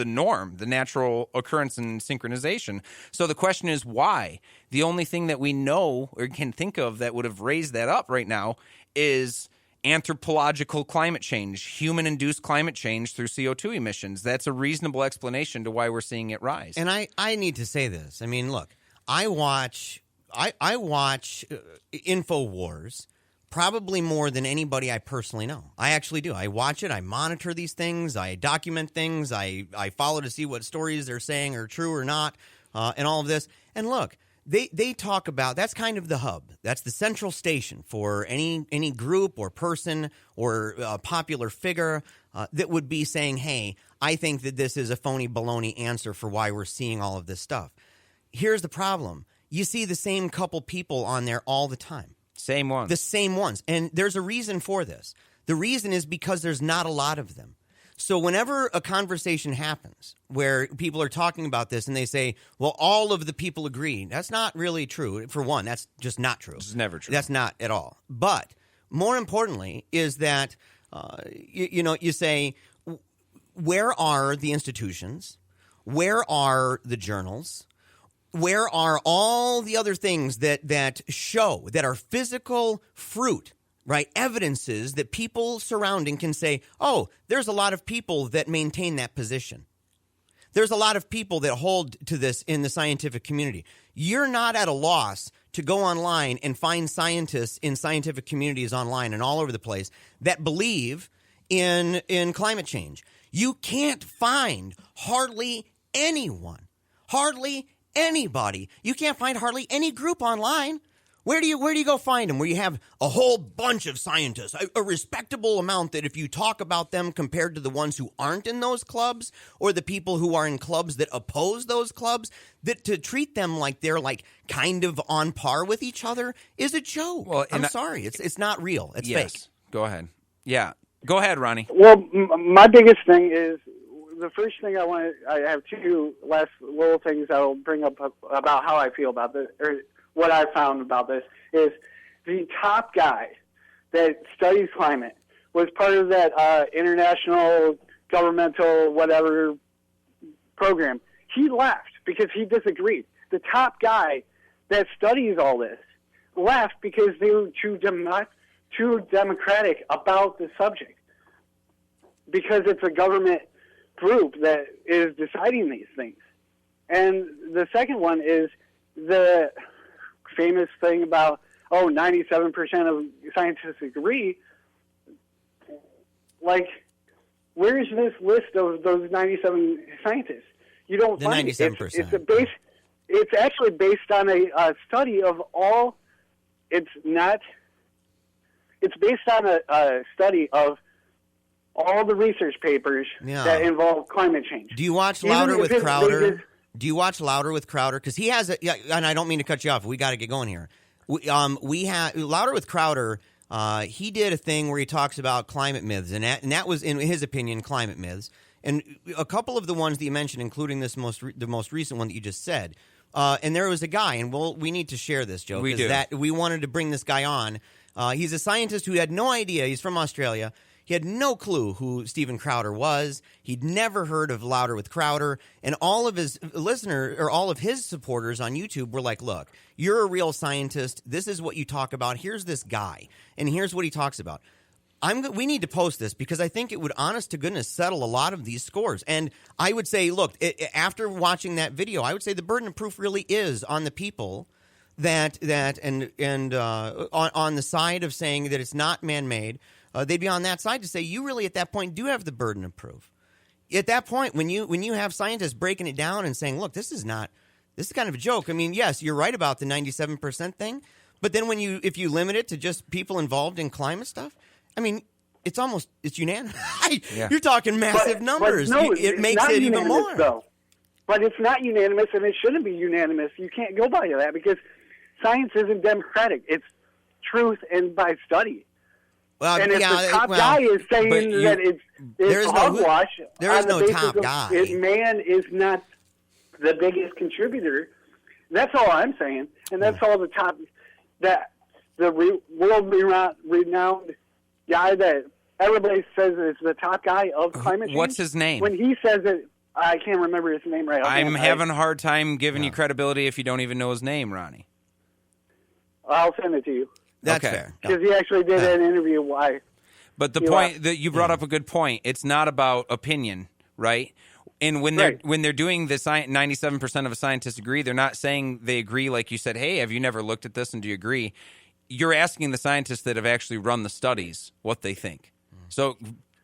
norm, the natural occurrence and synchronization. So the question is why? The only thing that we know or can think of that would have raised that up right now is anthropological climate change, human-induced climate change through CO2 emissions. That's a reasonable explanation to why we're seeing it rise. And I need to say this. I mean, look, I watch InfoWars probably more than anybody I personally know. I actually do. I watch it. I monitor these things. I document things. I follow to see what stories they're saying are true or not, and all of this. And look, they talk about, that's kind of the hub. That's the central station for any group or person or popular figure that would be saying, hey, I think that this is a phony baloney answer for why we're seeing all of this stuff. Here's the problem. You see the same couple people on there all the time. Same ones. The same ones. And there's a reason for this. The reason is because there's not a lot of them. So whenever a conversation happens where people are talking about this and they say, well, all of the people agree, that's not really true. For one, that's just not true. It's never true. That's not at all. But more importantly is that, you say, where are the institutions? Where are the journals? where are all the other things that show, that are physical fruit, right? Evidences that people surrounding can say, oh, there's a lot of people that maintain that position. There's a lot of people that hold to this in the scientific community. You're not at a loss to go online and find scientists in scientific communities online and all over the place that believe in climate change. You can't find hardly anyone, hardly anybody. You can't find hardly any group online. Where do you go find them? Where you have a whole bunch of scientists, a respectable amount that if you talk about them compared to the ones who aren't in those clubs or the people who are in clubs that oppose those clubs, that to treat them like they're like kind of on par with each other is a joke. Well, I'm sorry. It's not real. It's fake. Go ahead. Yeah. Go ahead, Ronnie. Well, my biggest thing is the first thing I have two last little things I'll bring up about how I feel about this, or what I found about this, is the top guy that studies climate was part of that international governmental whatever program. He left because he disagreed. The top guy that studies all this left because they were too democratic about the subject, because it's a government group that is deciding these things. And the second one is the famous thing about, 97% of scientists agree. Like, where's this list of those 97 scientists? You don't find 97%. It's actually based on a study of all. It's based on a study of all the research papers that involve climate change. Do you watch Louder with Crowder? Do you watch Louder with Crowder? Because he has and I don't mean to cut you off. We got to get going here. We have Louder with Crowder. He did a thing where he talks about climate myths, and that was, in his opinion, climate myths. And a couple of the ones that you mentioned, including the most recent one that you just said. And there was a guy, and we need to share this, Joe. We do. We wanted to bring this guy on. He's a scientist who had no idea. He's from Australia. He had no clue who Steven Crowder was. He'd never heard of Louder with Crowder. And all of his listeners, or all of his supporters on YouTube were like, look, you're a real scientist. This is what you talk about. Here's this guy, and here's what he talks about. We need to post this because I think it would, honest to goodness, settle a lot of these scores. And I would say, look, after watching that video, I would say the burden of proof really is on the people that on the side of saying that it's not man-made. They'd be on that side to say you really at that point do have the burden of proof. At that point, when you have scientists breaking it down and saying, look, this is kind of a joke. I mean, yes, you're right about the 97% thing, but then if you limit it to just people involved in climate stuff, I mean, it's unanimous. You're talking massive numbers. No, it makes it even more. Though. But it's not unanimous, and it shouldn't be unanimous. You can't go by that because science isn't democratic. It's truth and by study. Well, and if the top guy is saying that it's hogwash, there is no top guy. Man is not the biggest contributor. That's all I'm saying, and that's all the top the world-renowned guy that everybody says is the top guy of climate change. What's his name? When he says it, I can't remember his name right. I'm having a hard time giving you credibility if you don't even know his name, Ronnie. I'll send it to you. That's fair. Because he actually did an interview. But the point that you brought up a good point. It's not about opinion, right? And when they're doing this, 97% of scientists agree. They're not saying they agree like you said, hey, have you never looked at this and do you agree? You're asking the scientists that have actually run the studies what they think. So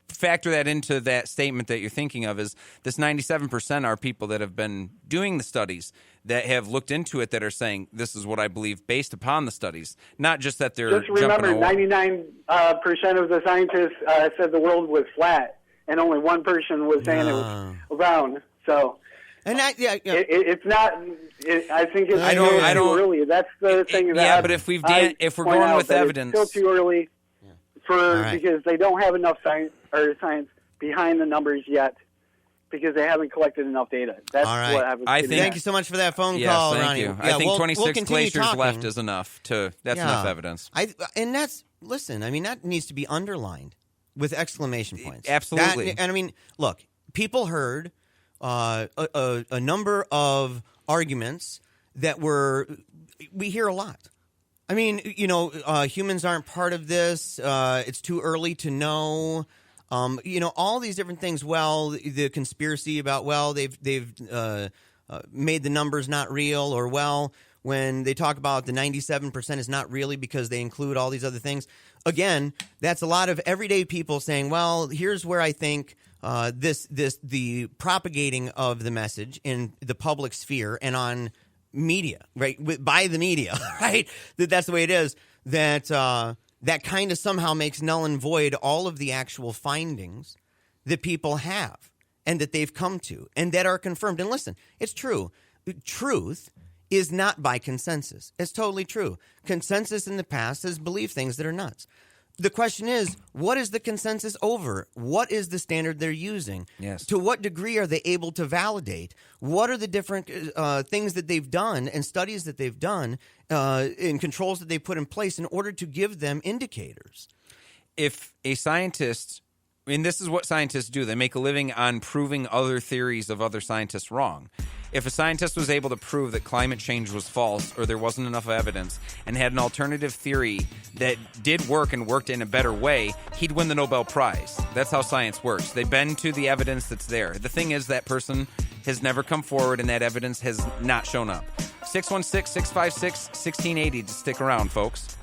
factor that into that statement that you're thinking of is this 97% are people that have been doing the studies, that have looked into it, that are saying this is what I believe based upon the studies, not just that they're just remember 99% of the scientists said the world was flat, and only one person was saying it was round. So, and it's not. I think it's too early. That's the thing. But if we're going with evidence, it's still too early because they don't have enough science behind the numbers yet. Because they haven't collected enough data. That's what I think. Thank you so much for that phone call, Ronnie. You. I think 26 glaciers left is enough. That's enough evidence. Listen, I mean, that needs to be underlined with exclamation points. Absolutely. And I mean, look, people heard a number of arguments that we hear a lot. I mean, humans aren't part of this. It's too early to know. All these different things. Well, the conspiracy about, they've made the numbers not real, or, when they talk about the 97% is not really because they include all these other things. Again, that's a lot of everyday people saying, well, here's where I think the propagating of the message in the public sphere and on media, right, by the media, right, that's the way it is, that kind of somehow makes null and void all of the actual findings that people have and that they've come to and that are confirmed. And listen, it's true. Truth is not by consensus. It's totally true. Consensus in the past has believed things that are nuts. The question is, what is the consensus over? What is the standard they're using? Yes. To what degree are they able to validate? What are the different things that they've done and studies that they've done and controls that they put in place in order to give them indicators? If a scientist, and this is what scientists do, they make a living on proving other theories of other scientists wrong. If a scientist was able to prove that climate change was false or there wasn't enough evidence and had an alternative theory that did work and worked in a better way, he'd win the Nobel Prize. That's how science works. They bend to the evidence that's there. The thing is, that person has never come forward and that evidence has not shown up. 616-656-1680 to stick around, folks.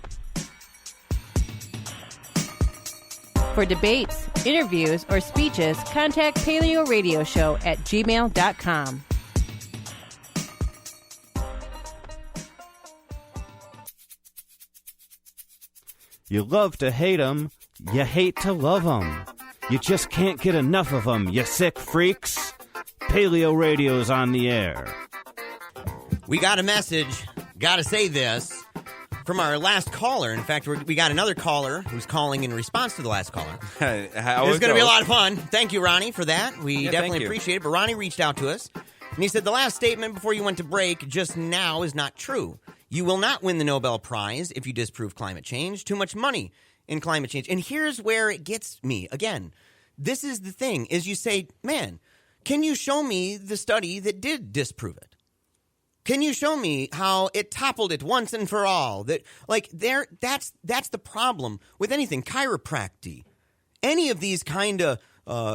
For debates, interviews, or speeches, contact PaleoRadio at gmail.com. You love to hate 'em, you hate to love 'em. You just can't get enough of 'em, you sick freaks. Paleo Radio's on the air. We got a message, gotta say this, from our last caller. In fact, we got another caller who's calling in response to the last caller. It's going to be a lot of fun. Thank you, Ronnie, for that. We definitely appreciate it. But Ronnie reached out to us, and he said the last statement before you went to break just now is not true. You will not win the Nobel Prize if you disprove climate change. Too much money in climate change. And here's where it gets me. Again, this is the thing, is you say, man, can you show me the study that did disprove it? Can you show me how it toppled it once and for all? That's the problem with anything. Chiropractic, any of these kind of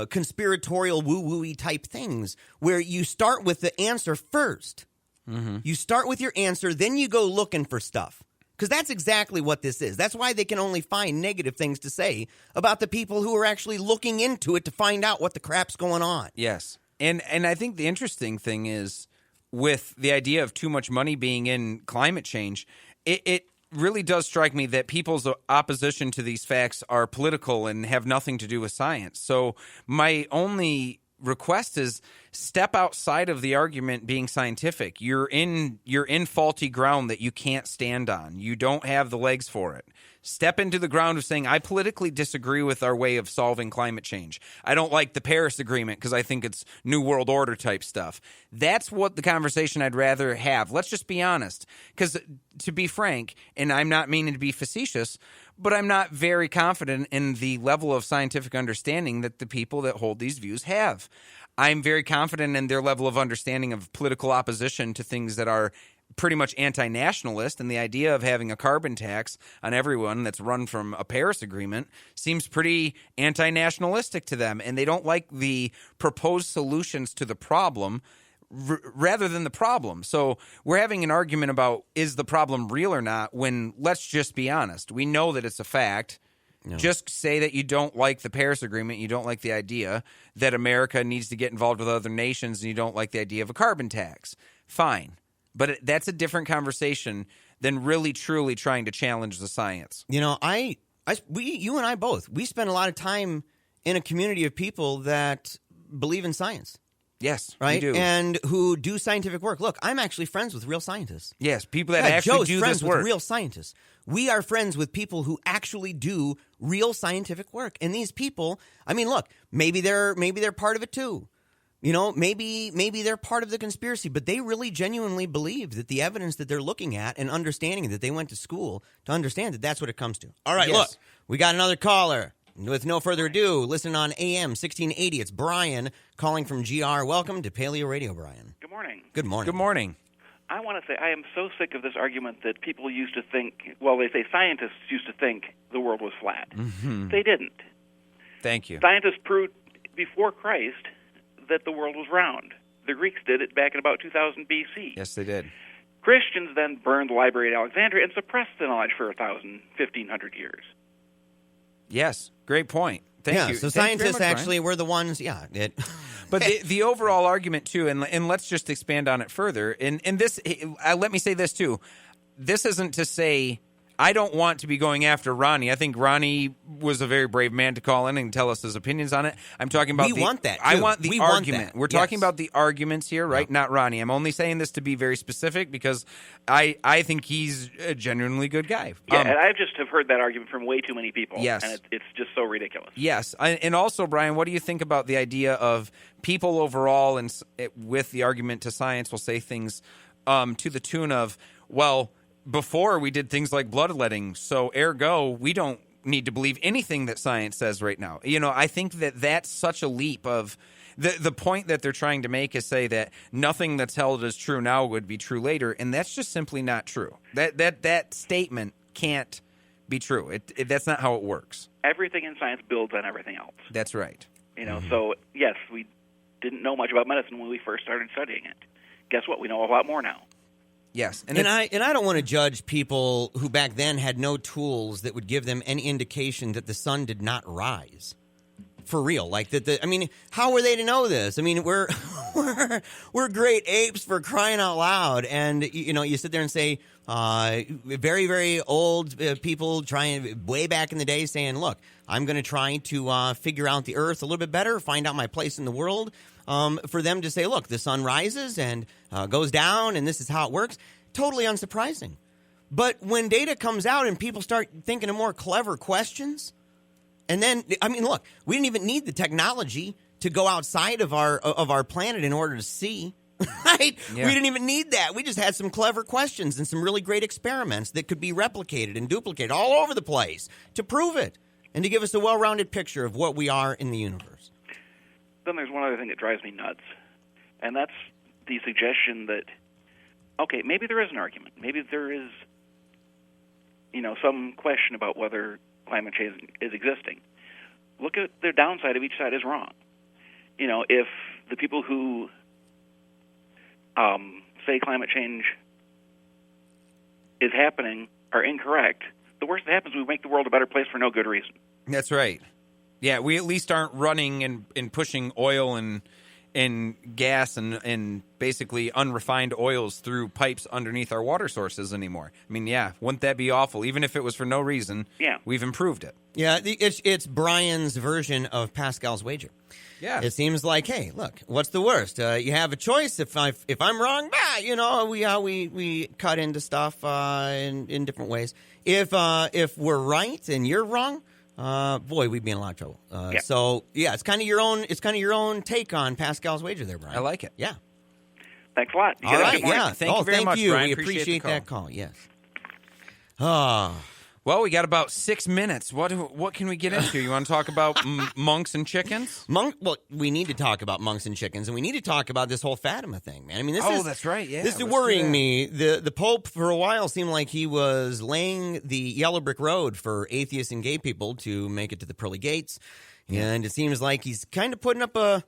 conspiratorial woo-woo-y type things where you start with the answer first. Mm-hmm. You start with your answer, then you go looking for stuff. Because that's exactly what this is. That's why they can only find negative things to say about the people who are actually looking into it to find out what the crap's going on. Yes. And I think the interesting thing is, with the idea of too much money being in climate change, it really does strike me that people's opposition to these facts are political and have nothing to do with science. So my only request is step outside of the argument being scientific. You're in faulty ground that you can't stand on. You don't have the legs for it. Step into the ground of saying, I politically disagree with our way of solving climate change. I don't like the Paris Agreement because I think it's New World Order type stuff. That's what the conversation I'd rather have. Let's just be honest. Because to be frank, and I'm not meaning to be facetious, but I'm not very confident in the level of scientific understanding that the people that hold these views have. I'm very confident in their level of understanding of political opposition to things that are pretty much anti-nationalist, and the idea of having a carbon tax on everyone that's run from a Paris Agreement seems pretty anti-nationalistic to them, and they don't like the proposed solutions to the problem rather than the problem. So we're having an argument about, is the problem real or not, when, let's just be honest, we know that it's a fact. No. Just say that you don't like the Paris Agreement, you don't like the idea that America needs to get involved with other nations, and you don't like the idea of a carbon tax. Fine. But that's a different conversation than really, truly trying to challenge the science. You know, you and I both, we spend a lot of time in a community of people that believe in science. Yes, right? we do. And who do scientific work. Look, I'm actually friends with real scientists. Yes, people that actually Joe's do friends this work. With real scientists. We are friends with people who actually do real scientific work. And these people, I mean, look, maybe they're part of it too. You know, maybe they're part of the conspiracy, but they really genuinely believe that the evidence that they're looking at and understanding that they went to school to understand that that's what it comes to. All right, yes. Look, we got another caller. With no further ado, listen on AM 1680. It's Brian calling from GR. Welcome to Paleo Radio, Brian. Good morning. Good morning. Good morning. I want to say I am so sick of this argument that people used to think, well, they say scientists used to think the world was flat. Mm-hmm. They didn't. Thank you. Scientists proved before Christ that the world was round. The Greeks did it back in about 2000 B.C. Yes, they did. Christians then burned the library at Alexandria and suppressed the knowledge for 1,500 years. Yes, great point. Thank you. So Thank you very scientists much, Brian. actually were the ones, But the overall argument, too, and let's just expand on it further, and this, let me say this, too. This isn't to say I don't want to be going after Ronnie. I think Ronnie was a very brave man to call in and tell us his opinions on it. I'm talking about We want that, too. I want the We want argument. that. We're talking Yes. about the arguments here, right? Not Ronnie. I'm only saying this to be very specific because I think he's a genuinely good guy. Yeah, and I just have heard that argument from way too many people. Yes. And it's just so ridiculous. Yes. And also, Brian, what do you think about the idea of people overall and with the argument to science will say things to the tune of, well, before we did things like bloodletting, so ergo, we don't need to believe anything that science says right now. You know, I think that that's such a leap of the point that they're trying to make is say that nothing that's held as true now would be true later, and that's just simply not true. That statement can't be true. That's not how it works. Everything in science builds on everything else. That's right. You know, so yes, we didn't know much about medicine when we first started studying it. Guess what? We know a lot more now. Yes, And I don't want to judge people who back then had no tools that would give them any indication that the sun did not rise. For real, like that. I mean, how were they to know this? I mean, we're great apes for crying out loud, and you know, you sit there and say, very very old people trying way back in the day saying, look, I'm going to try to figure out the Earth a little bit better, find out my place in the world. For them to say, look, the sun rises and goes down, and this is how it works, totally unsurprising. But when data comes out and people start thinking of more clever questions, and then, I mean, look, we didn't even need the technology to go outside of our planet in order to see, right? Yeah. We didn't even need that. We just had some clever questions and some really great experiments that could be replicated and duplicated all over the place to prove it and to give us a well-rounded picture of what we are in the universe. Then there's one other thing that drives me nuts, and that's the suggestion that, okay, maybe there is an argument. Maybe there is, you know, some question about whether climate change is existing. Look at the downside of each side is wrong. You know, if the people who say climate change is happening are incorrect, the worst that happens is we make the world a better place for no good reason. That's right. Yeah, we at least aren't running and pushing oil and gas and basically unrefined oils through pipes underneath our water sources anymore. I mean, yeah, wouldn't that be awful? Even if it was for no reason, yeah, we've improved it. Yeah, it's Brian's version of Pascal's wager. Yeah, it seems like, hey, look, what's the worst? You have a choice. If I'm wrong, you know, we cut into stuff in different ways. If we're right and you're wrong, boy, we'd be in a lot of trouble. Yeah. So yeah, it's kind of your own take on Pascal's wager there, Brian. I like it. Yeah. Thanks a lot. All right. Yeah. Thank you very much, Brian. We appreciate that call. Yes. Well, we got about 6 minutes. What can we get into? You want to talk about monks and chickens? Well, we need to talk about monks and chickens, and we need to talk about this whole Fatima thing, man. I mean, that's right. Yeah, this is worrying me. The Pope, for a while, seemed like he was laying the yellow brick road for atheists and gay people to make it to the pearly gates, and it seems like he's kind of putting up a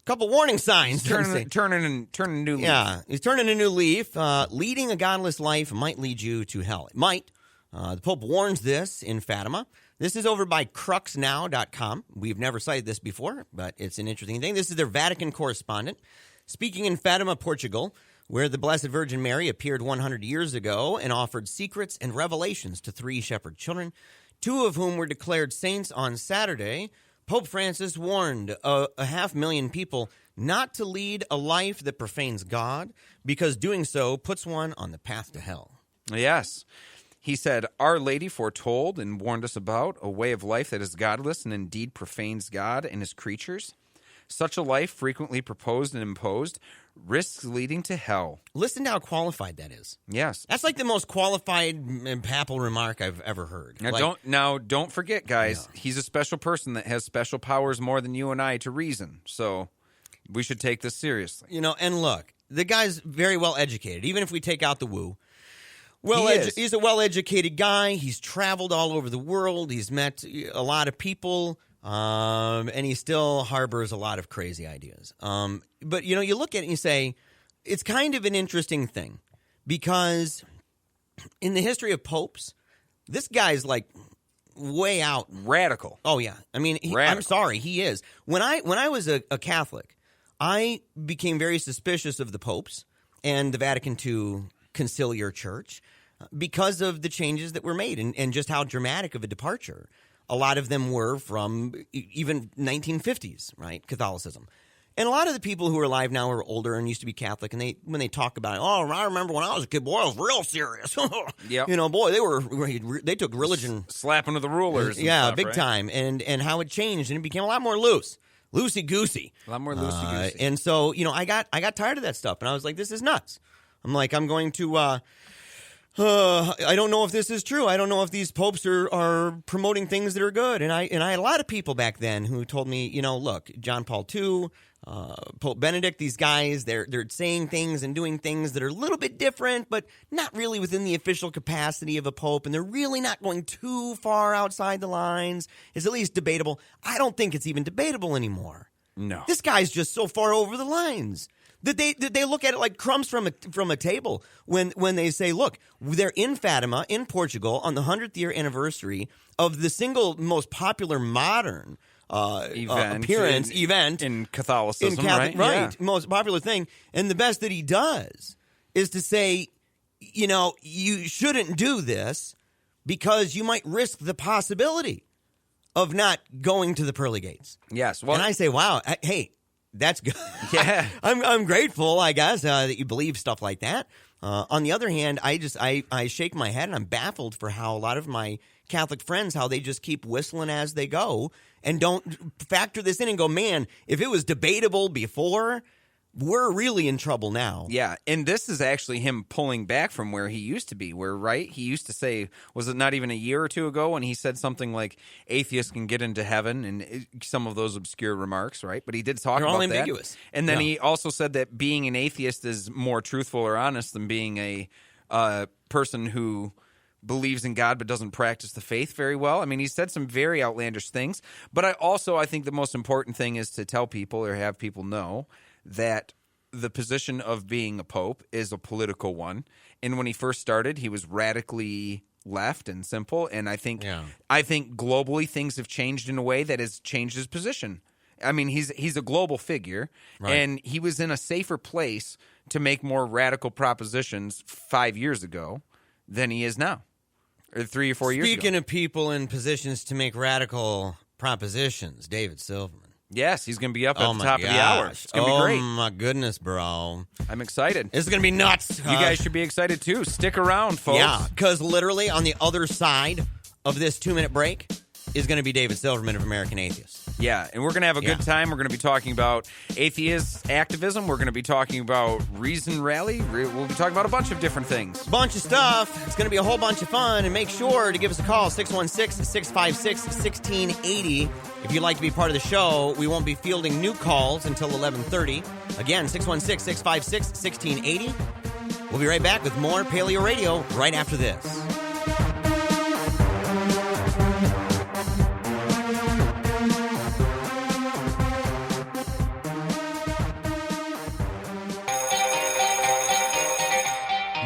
couple warning signs. Turning a new leaf. Yeah, he's turning a new leaf. Leading a godless life might lead you to hell. It might. The Pope warns this in Fatima. This is over by cruxnow.com. We've never cited this before, but it's an interesting thing. This is their Vatican correspondent speaking in Fatima, Portugal, where the Blessed Virgin Mary appeared 100 years ago and offered secrets and revelations to 3 shepherd children, 2 of whom were declared saints on Saturday. Pope Francis warned 500,000 people not to lead a life that profanes God, because doing so puts one on the path to hell. Yes. He said, Our Lady foretold and warned us about a way of life that is godless and indeed profanes God and his creatures. Such a life, frequently proposed and imposed, risks leading to hell. Listen to how qualified that is. Yes. That's like the most qualified papal remark I've ever heard. Now, don't forget, guys, he's a special person that has special powers more than you and I to reason. So we should take this seriously. You know, and look, the guy's very well educated, even if we take out the woo. He's a well-educated guy. He's traveled all over the world. He's met a lot of people, and he still harbors a lot of crazy ideas. But, you look at it and you say, it's kind of an interesting thing because in the history of popes, this guy's like way out. Radical. Oh, yeah. I mean, I'm sorry, he is. When I was a Catholic, I became very suspicious of the popes and the Vatican II conciliar church because of the changes that were made and just how dramatic of a departure. A lot of them were from even 1950s, right, Catholicism. And a lot of the people who are alive now are older and used to be Catholic, and when they talk about it, I remember when I was a kid, boy, I was real serious. Yep. Boy, they took religion. Slapping of the rulers. Yeah, stuff, big right? time. And how it changed, and it became a lot more loosey-goosey. A lot more loosey-goosey. And so, I got tired of that stuff, and I was like, this is nuts. I'm like, I'm going to, I don't know if this is true. I don't know if these popes are promoting things that are good. And I had a lot of people back then who told me, look, John Paul II, Pope Benedict, these guys, they're saying things and doing things that are a little bit different, but not really within the official capacity of a pope. And they're really not going too far outside the lines. It's at least debatable. I don't think it's even debatable anymore. No. This guy's just so far over the lines. That they look at it like crumbs from a table when they say, look, they're in Fatima, in Portugal, on the 100th year anniversary of the single most popular modern event in Catholicism, right? Yeah. Most popular thing. And the best that he does is to say, you shouldn't do this because you might risk the possibility of not going to the pearly gates. Yes. Well, and I say, wow, hey, that's good. Yeah. I'm grateful, I guess, that you believe stuff like that. On the other hand, I shake my head and I'm baffled for how a lot of my Catholic friends, how they just keep whistling as they go and don't factor this in and go, man, if it was debatable before, we're really in trouble now. Yeah, and this is actually him pulling back from where he used to be, he used to say, was it not even a year or two ago when he said something like atheists can get into heaven and some of those obscure remarks, right? But he did talk about that. Ambiguous. And then he also said that being an atheist is more truthful or honest than being a person who believes in God but doesn't practice the faith very well. I mean, he said some very outlandish things, but I think the most important thing is to tell people or have people know that the position of being a pope is a political one. And when he first started, he was radically left and simple. And I think globally things have changed in a way that has changed his position. I mean, he's a global figure, right. And he was in a safer place to make more radical propositions 5 years ago than he is now, or 3 or 4 years ago. Speaking of people in positions to make radical propositions, David Silverman. Yes, he's going to be up at the top of the hour. It's going to be great. Oh, my goodness, bro. I'm excited. This is going to be nuts. You guys should be excited, too. Stick around, folks. Yeah, because literally on the other side of this 2-minute break is going to be David Silverman of American Atheists. Yeah, and we're going to have a good time. We're going to be talking about atheist activism. We're going to be talking about Reason Rally. We'll be talking about a bunch of different things. Bunch of stuff. It's going to be a whole bunch of fun. And make sure to give us a call, 616-656-1680. If you'd like to be part of the show, we won't be fielding new calls until 11:30. Again, 616-656-1680. We'll be right back with more Paleo Radio right after this.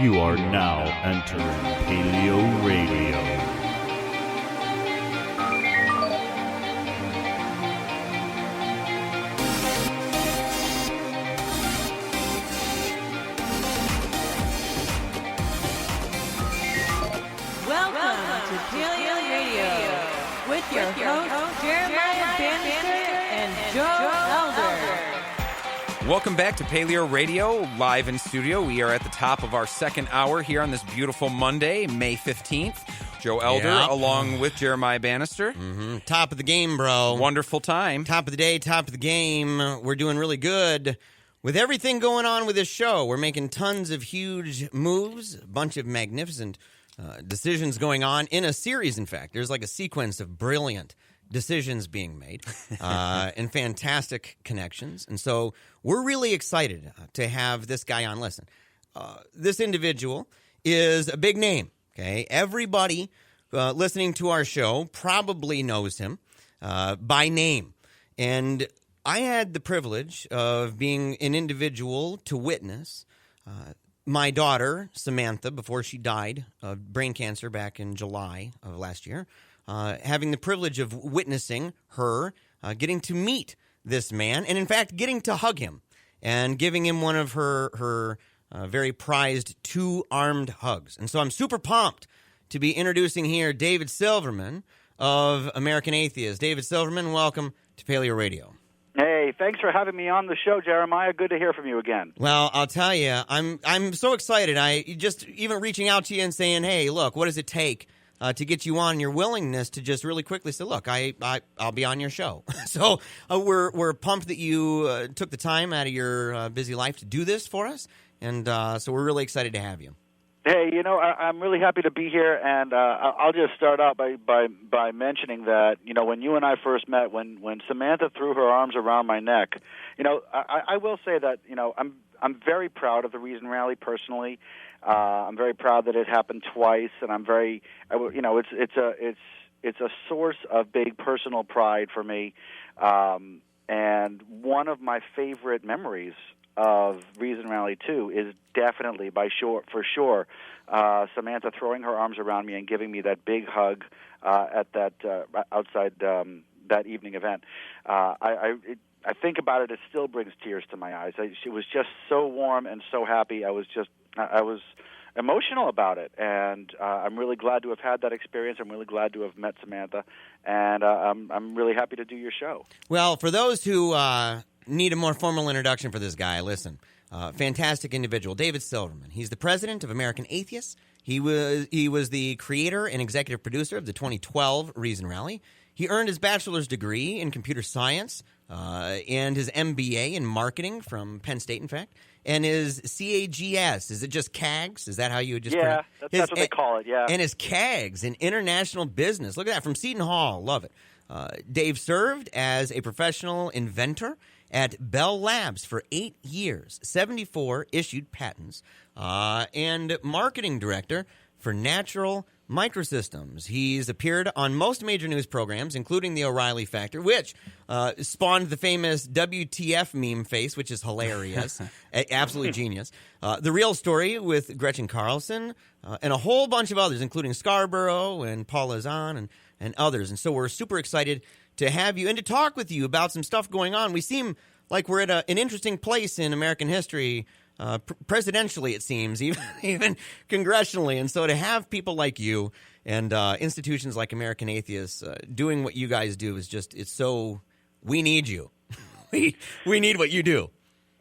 You are now entering Paleo Radio. Welcome to Paleo Radio with your hosts, Jeremiah Bannister and Joe Elder. Welcome back to Paleo Radio, live in studio. We are at the top of our second hour here on this beautiful Monday, May 15th. Joe Elder, along with Jeremiah Bannister. Mm-hmm. Top of the game, bro. Wonderful time. Top of the day, top of the game. We're doing really good. With everything going on with this show, we're making tons of huge moves, a bunch of magnificent decisions going on in a series, in fact. There's like a sequence of brilliant decisions being made and fantastic connections. And so we're really excited to have this guy on. Listen, this individual is a big name, okay? Everybody listening to our show probably knows him by name. And I had the privilege of being an individual to witness my daughter, Samantha, before she died of brain cancer back in July of last year, having the privilege of witnessing her getting to meet this man and, in fact, getting to hug him and giving him one of her very prized two-armed hugs. And so I'm super pumped to be introducing here David Silverman of American Atheists. David Silverman, welcome to PaleoRadio. Hey, thanks for having me on the show, Jeremiah. Good to hear from you again. Well, I'll tell you, I'm so excited. I just even reaching out to you and saying, hey, look, what does it take to get you on? Your willingness to just really quickly say, look, I'll be on your show. So we're pumped that you took the time out of your busy life to do this for us, and so we're really excited to have you. Hey, I'm really happy to be here, and I'll just start out by mentioning that, when you and I first met, when Samantha threw her arms around my neck, I will say that, I'm very proud of the Reason Rally personally. I'm very proud that it happened twice, and I'm very, it's a source of big personal pride for me, and one of my favorite memories of Reason Rally 2 is definitely, for sure, Samantha throwing her arms around me and giving me that big hug at that outside that evening event. I think about it; it still brings tears to my eyes. She was just so warm and so happy. I was emotional about it, and I'm really glad to have had that experience. I'm really glad to have met Samantha, and I'm really happy to do your show. Well, for those who need a more formal introduction for this guy, listen. Fantastic individual, David Silverman. He's the president of American Atheists. He was the creator and executive producer of the 2012 Reason Rally. He earned his bachelor's degree in computer science and his MBA in marketing from Penn State, in fact, and his CAGS. Is it just CAGS? Is that how you would just pronounce it? Yeah, that's what they call it, yeah. And his CAGS in international business. Look at that, from Seton Hall. Love it. Dave served as a professional inventor at Bell Labs for 8 years, 74 issued patents, and marketing director for Natural Microsystems. He's appeared on most major news programs, including The O'Reilly Factor, which spawned the famous WTF meme face, which is hilarious. Absolutely genius. The Real Story with Gretchen Carlson, and a whole bunch of others, including Scarborough and Paul Lazan and others. And so we're super excited to have you and to talk with you about some stuff going on. We seem like we're at an interesting place in American history, presidentially, it seems, even congressionally. And so to have people like you and institutions like American Atheists doing what you guys do is just, it's so, we need you. we need what you do.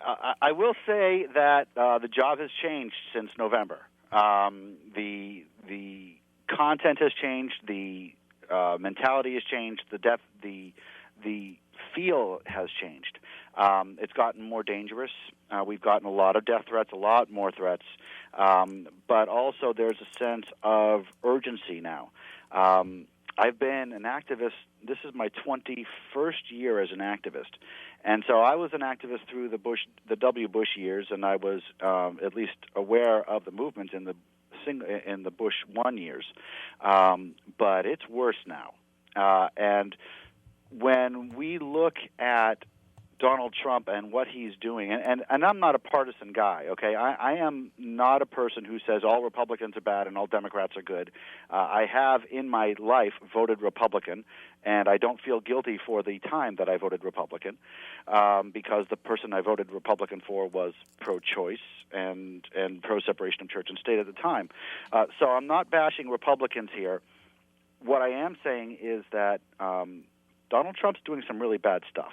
I will say that the job has changed since November. The content has changed, the mentality has changed, the feel has changed. It's gotten more dangerous. We've gotten a lot of death threats, a lot more threats, but also there's a sense of urgency now. I've been an activist. This is my 21st year as an activist, and so I was an activist through the W. Bush years, and I was at least aware of the movement in the Bush 1 years, but it's worse now. And when we look at Donald Trump and what he's doing, and I'm not a partisan guy, okay? I am not a person who says all Republicans are bad and all Democrats are good. I have in my life voted Republican, and I don't feel guilty for the time that I voted Republican because the person I voted Republican for was pro-choice and pro-separation of church and state at the time. So I'm not bashing Republicans here. What I am saying is that Donald Trump's doing some really bad stuff.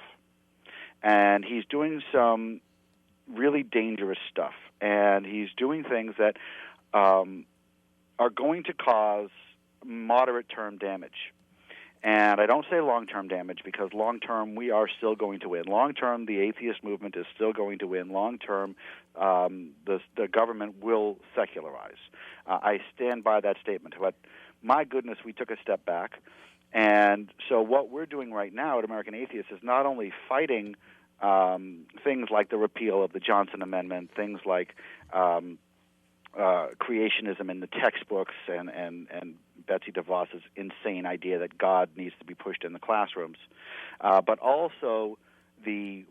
And he's doing some really dangerous stuff. And he's doing things that are going to cause moderate-term damage. And I don't say long-term damage because long-term we are still going to win. Long-term, the atheist movement is still going to win. Long-term, the government will secularize. I stand by that statement. But my goodness, we took a step back. And so what we're doing right now at American Atheists is not only fighting things like the repeal of the Johnson Amendment, things like creationism in the textbooks, and Betsy DeVos's insane idea that God needs to be pushed in the classrooms, but also the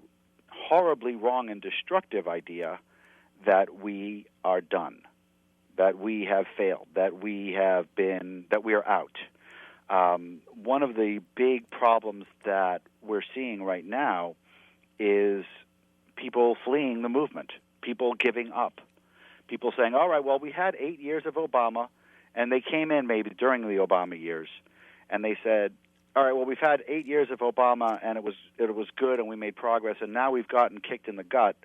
horribly wrong and destructive idea that we are done, that we have failed, that we are out. One of the big problems that we're seeing right now is people fleeing the movement, people giving up, people saying, all right, well, we had 8 years of Obama, and they came in maybe during the Obama years, and they said, all right, well, we've had 8 years of Obama, and it was good, and we made progress, and now we've gotten kicked in the gut,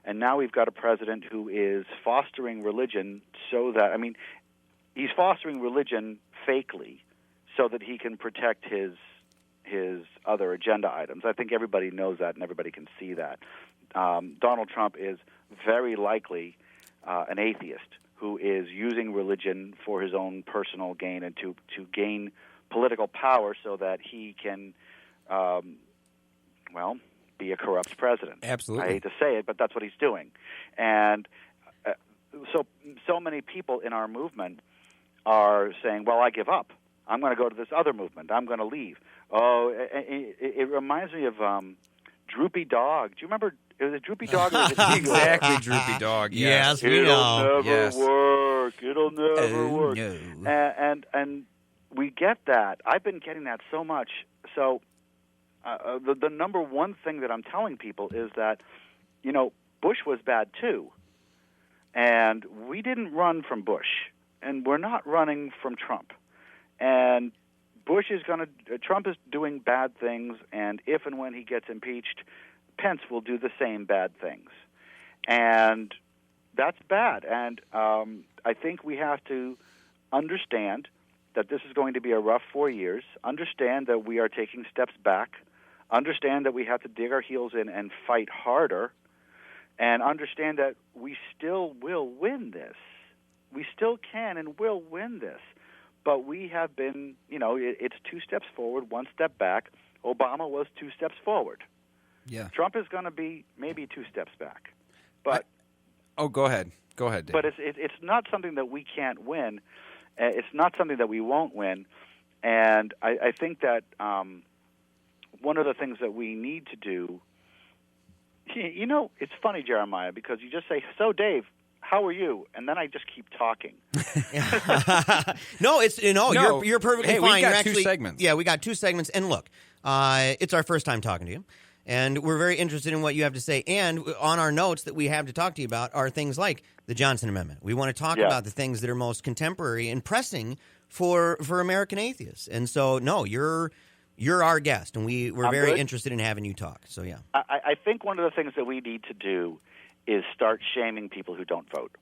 and now we've got a president who is fostering religion so that, I mean, he's fostering religion fakely so that he can protect his other agenda items. I think everybody knows that, and everybody can see that. Donald Trump is very likely an atheist who is using religion for his own personal gain and to gain political power so that he can, be a corrupt president. Absolutely. I hate to say it, but that's what he's doing. And so many people in our movement are saying, well, I give up. I'm going to go to this other movement. I'm going to leave. Oh, it reminds me of Droopy Dog. Do you remember? It was a Droopy Dog. Or was it Exactly, Droopy Dog. Yes, we It'll know. never work. It'll never work. No. And we get that. I've been getting that so much. So the number one thing that I'm telling people is that, Bush was bad too. And we didn't run from Bush. And we're not running from Trump. And Trump is doing bad things, and if and when he gets impeached, Pence will do the same bad things. And that's bad. And I think we have to understand that this is going to be a rough 4 years, understand that we are taking steps back, understand that we have to dig our heels in and fight harder, and understand that we still will win this. We still can and will win this. But we have been, it's 2 steps forward, 1 step back. Obama was 2 steps forward. Yeah. Trump is going to be maybe 2 steps back. But go ahead. Go ahead, Dave. But it's not something that we can't win. It's not something that we won't win. And I think that one of the things that we need to do, it's funny, Jeremiah, because you just say, so, Dave, how are you? And then I just keep talking. No, you're perfectly hey, fine. We've got You're 2 segments. Yeah, we got 2 segments. And look, it's our first time talking to you. And we're very interested in what you have to say. And on our notes that we have to talk to you about are things like the Johnson Amendment. We want to talk about the things that are most contemporary and pressing for American atheists. And so, no, you're our guest, and we're very interested in having you talk. So, yeah. I think one of the things that we need to do is start shaming people who don't vote.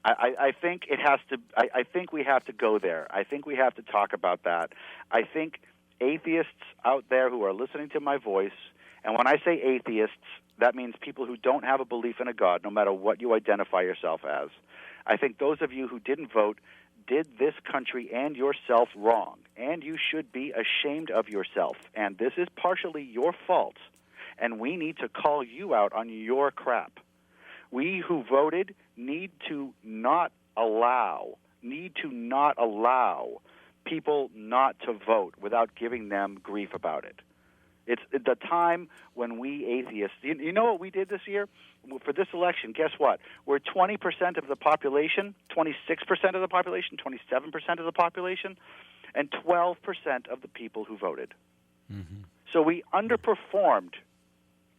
I think it has to. I think we have to go there. I think we have to talk about that. I think atheists out there who are listening to my voice, and when I say atheists, that means people who don't have a belief in a God, no matter what you identify yourself as. I think those of you who didn't vote did this country and yourself wrong, and you should be ashamed of yourself. And this is partially your fault. And we need to call you out on your crap. We who voted need to not allow people not to vote without giving them grief about it. It's the time when we atheists, you know what we did this year? For this election, guess what? We're 20% of the population, 26% of the population, 27% of the population, and 12% of the people who voted. Mm-hmm. So we underperformed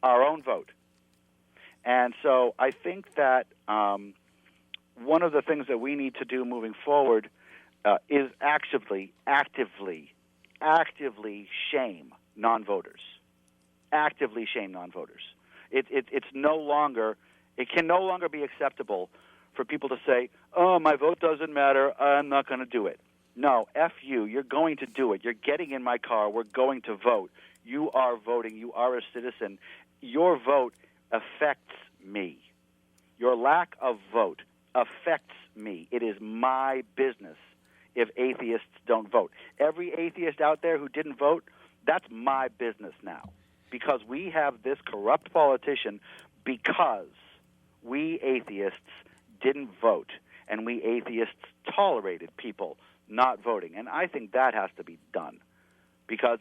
our own vote. And so I think that one of the things that we need to do moving forward is actively shame non-voters. Actively shame non-voters. It can no longer be acceptable for people to say, oh, my vote doesn't matter, I'm not going to do it. No, F you, you're going to do it. You're getting in my car, we're going to vote. You are voting, you are a citizen. Your vote affects me. Your lack of vote affects me. It is my business if atheists don't vote. Every atheist out there who didn't vote, that's my business now, because we have this corrupt politician because we atheists didn't vote, and we atheists tolerated people not voting. And I think that has to be done, because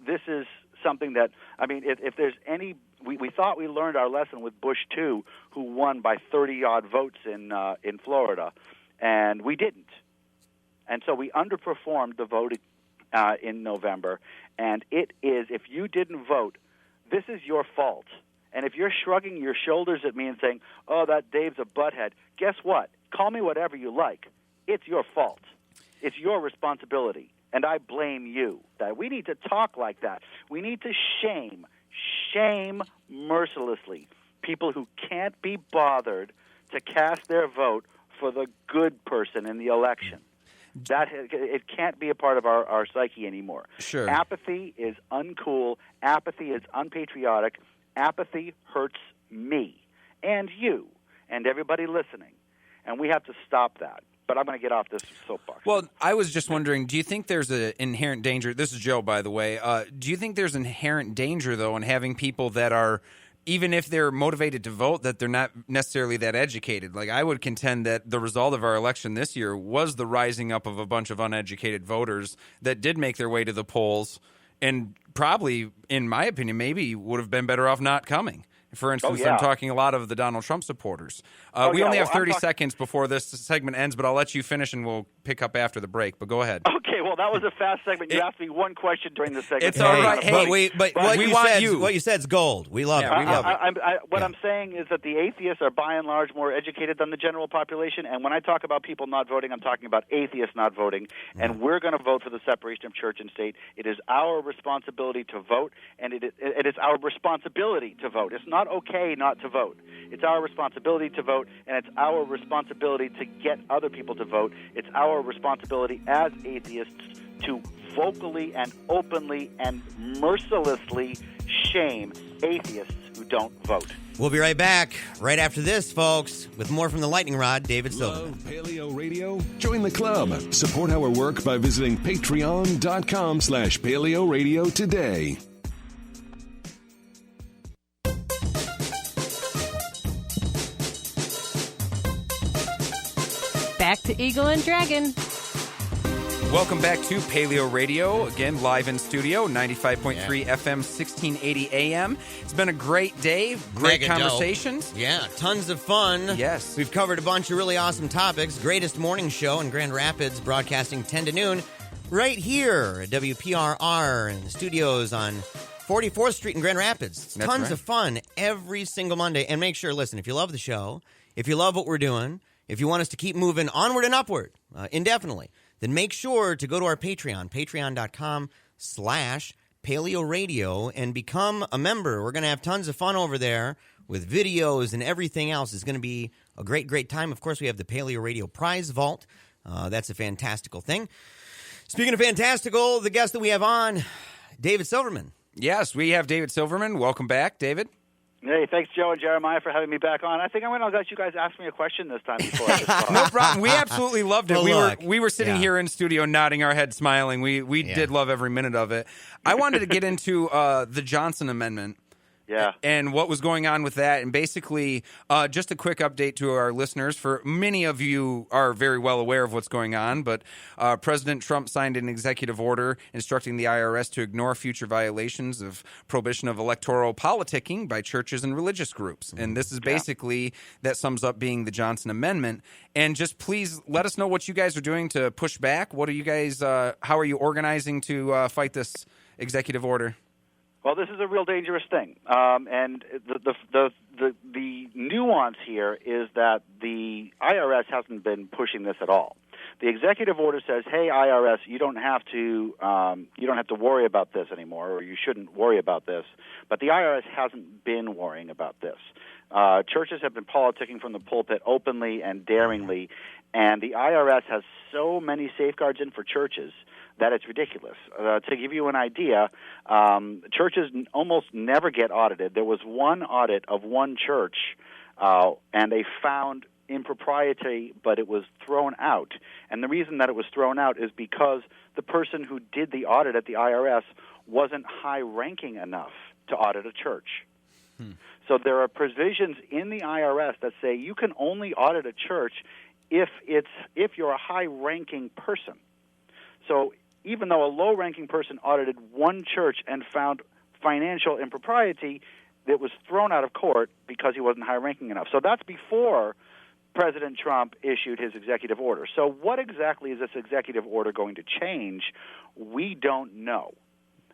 this is something that, I mean, if there's any, we thought we learned our lesson with Bush 2, who won by 30-odd votes in Florida, and we didn't. And so we underperformed the vote in November, and it is, if you didn't vote, this is your fault. And if you're shrugging your shoulders at me and saying, oh, that Dave's a butthead, guess what? Call me whatever you like. It's your fault. It's your responsibility, and I blame you. That we need to talk like that. We need to shame mercilessly people who can't be bothered to cast their vote for the good person in the election. That it can't be a part of our psyche anymore. Sure. Apathy is uncool. Apathy is unpatriotic. Apathy hurts me and you and everybody listening, and we have to stop that. But I'm going to get off this soapbox. Well, I was just wondering, do you think there's an inherent danger? This is Joe, by the way. Do you think there's inherent danger, though, in having people that are, even if they're motivated to vote, that they're not necessarily that educated? Like, I would contend that the result of our election this year was the rising up of a bunch of uneducated voters that did make their way to the polls and probably, in my opinion, maybe would have been better off not coming. For instance, I'm talking a lot of the Donald Trump supporters. We only have 30 seconds before this segment ends, but I'll let you finish and we'll pick up after the break. But go ahead. Okay, well, that was a fast segment. You asked me one question during the segment. It's all right. Hey, but what you said's gold. We love it. We love it. What I'm saying is that the atheists are by and large more educated than the general population. And when I talk about people not voting, I'm talking about atheists not voting. And we're going to vote for the separation of church and state. It is our responsibility to vote, and it is our responsibility to vote. It's not okay not to vote. It's our responsibility to vote, and it's our responsibility to get other people to vote. It's our responsibility as atheists to vocally and openly and mercilessly shame atheists who don't vote. We'll be right back right after this, folks, with more from the Lightning Rod, David Silverman. Love Paleo Radio? Join the club. Support our work by visiting patreon.com/Paleo Radio today. Back to Eagle and Dragon. Welcome back to Paleo Radio, again, live in studio, 95.3 FM, 1680 AM. It's been a great day, great Mega conversations. Dope. Yeah, tons of fun. Yes. We've covered a bunch of really awesome topics. Greatest morning show in Grand Rapids, broadcasting 10 to noon, right here at WPRR in the studios on 44th Street in Grand Rapids. That's Tons right. of fun every single Monday. And make sure, listen, if you love the show, if you love what we're doing, if you want us to keep moving onward and upward indefinitely, then make sure to go to our Patreon, patreon.com/PaleoRadio, and become a member. We're going to have tons of fun over there with videos and everything else. It's going to be a great, great time. Of course, we have the Paleo Radio Prize Vault. That's a fantastical thing. Speaking of fantastical, the guest that we have on, David Silverman. Yes, we have David Silverman. Welcome back, David. Hey, thanks, Joe and Jeremiah, for having me back on. I think I'm going to let you guys ask me a question this time before I just No problem. We absolutely loved it. Well, we were sitting here in studio nodding our head, smiling. We did love every minute of it. I wanted to get into the Johnson Amendment. Yeah. And what was going on with that. And basically, just a quick update to our listeners. For many of you are very well aware of what's going on, but President Trump signed an executive order instructing the IRS to ignore future violations of prohibition of electoral politicking by churches and religious groups. And this is basically, that sums up being the Johnson Amendment. And just please let us know what you guys are doing to push back. What are you guys, how are you organizing to fight this executive order? Well, this is a real dangerous thing, and the nuance here is that the IRS hasn't been pushing this at all. The executive order says, "Hey, IRS, you don't have to worry about this anymore, or you shouldn't worry about this." But the IRS hasn't been worrying about this. Churches have been politicking from the pulpit openly and daringly, and the IRS has so many safeguards in for churches that it's ridiculous. To give you an idea, churches almost never get audited. There was one audit of one church, and they found impropriety, but it was thrown out. And the reason that it was thrown out is because the person who did the audit at the IRS wasn't high-ranking enough to audit a church. So there are provisions in the IRS that say you can only audit a church if you're a high-ranking person. So even though a low-ranking person audited one church and found financial impropriety, it was thrown out of court because he wasn't high-ranking enough. So that's before President Trump issued his executive order. So what exactly is this executive order going to change? We don't know.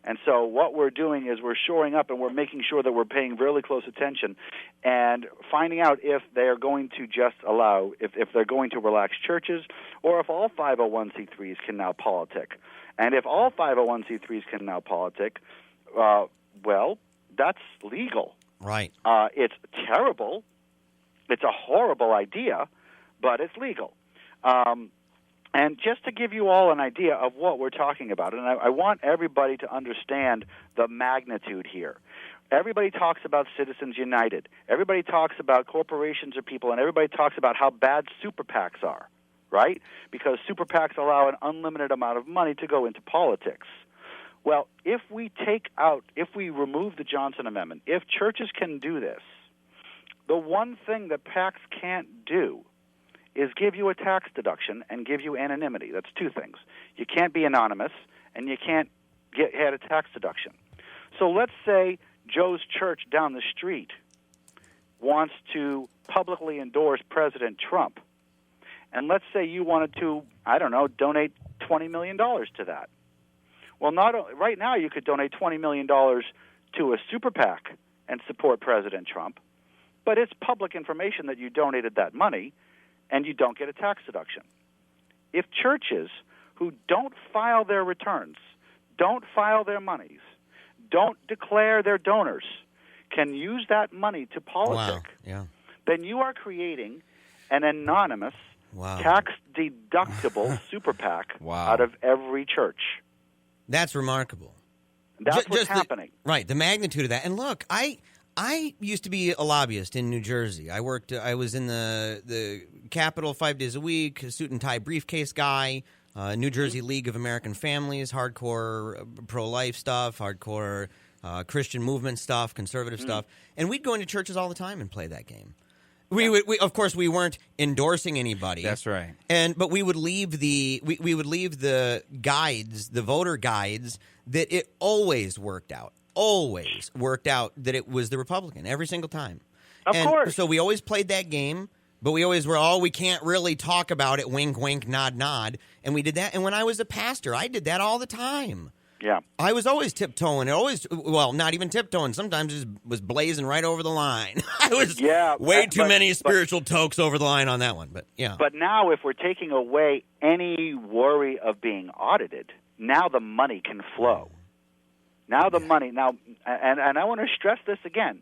And so what we're doing is we're shoring up and we're making sure that we're paying really close attention and finding out if they are going to just allow, if they're going to relax churches, or if all 501c3s can now politic. And if all 501c3s can now politic, well, that's legal. Right. It's terrible. It's a horrible idea, but it's legal. And just to give you all an idea of what we're talking about, and I want everybody to understand the magnitude here. Everybody talks about Citizens United. Everybody talks about corporations or people, and everybody talks about how bad super PACs are, right? Because super PACs allow an unlimited amount of money to go into politics. Well, if we remove the Johnson Amendment, if churches can do this, the one thing that PACs can't do is give you a tax deduction and give you anonymity. That's two things. You can't be anonymous, and you can't get a tax deduction. So let's say Joe's church down the street wants to publicly endorse President Trump, and let's say you wanted to, donate $20 million to that. Well, right now you could donate $20 million to a super PAC and support President Trump, but it's public information that you donated that money, and you don't get a tax deduction. If churches who don't file their returns, don't file their monies, don't declare their donors, can use that money to politic, then you are creating an anonymous, tax-deductible super PAC out of every church. That's remarkable. That's what's happening. Right, the magnitude of that. And look, I used to be a lobbyist in New Jersey. I was in the Capitol 5 days a week, a suit and tie briefcase guy, New Jersey League of American Families, hardcore pro-life stuff, hardcore Christian movement stuff, conservative stuff. And we'd go into churches all the time and play that game. We of course we weren't endorsing anybody. That's right. But we would leave the guides, the voter guides, that it always worked out that it was the Republican every single time. Of course. So we always played that game, but we always were, we can't really talk about it, wink, wink, nod, nod. And we did that. And when I was a pastor, I did that all the time. Yeah. I was always tiptoeing. Not even tiptoeing. Sometimes it was blazing right over the line. I was way too many spiritual tokes over the line on that one. But yeah. But now if we're taking away any worry of being audited, now the money can flow. Now the money, and I want to stress this again,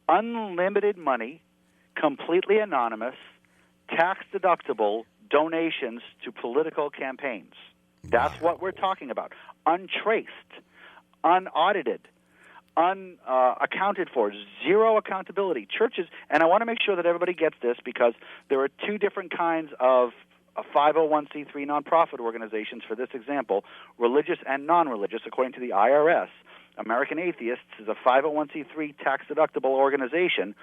unlimited money, completely anonymous, tax-deductible donations to political campaigns. That's what we're talking about. Untraced, unaudited, unaccounted for, zero accountability. Churches, and I want to make sure that everybody gets this because there are two different kinds of 501c3 nonprofit organizations for this example, religious and non-religious, according to the IRS. American Atheists is a 501c3 tax-deductible organization,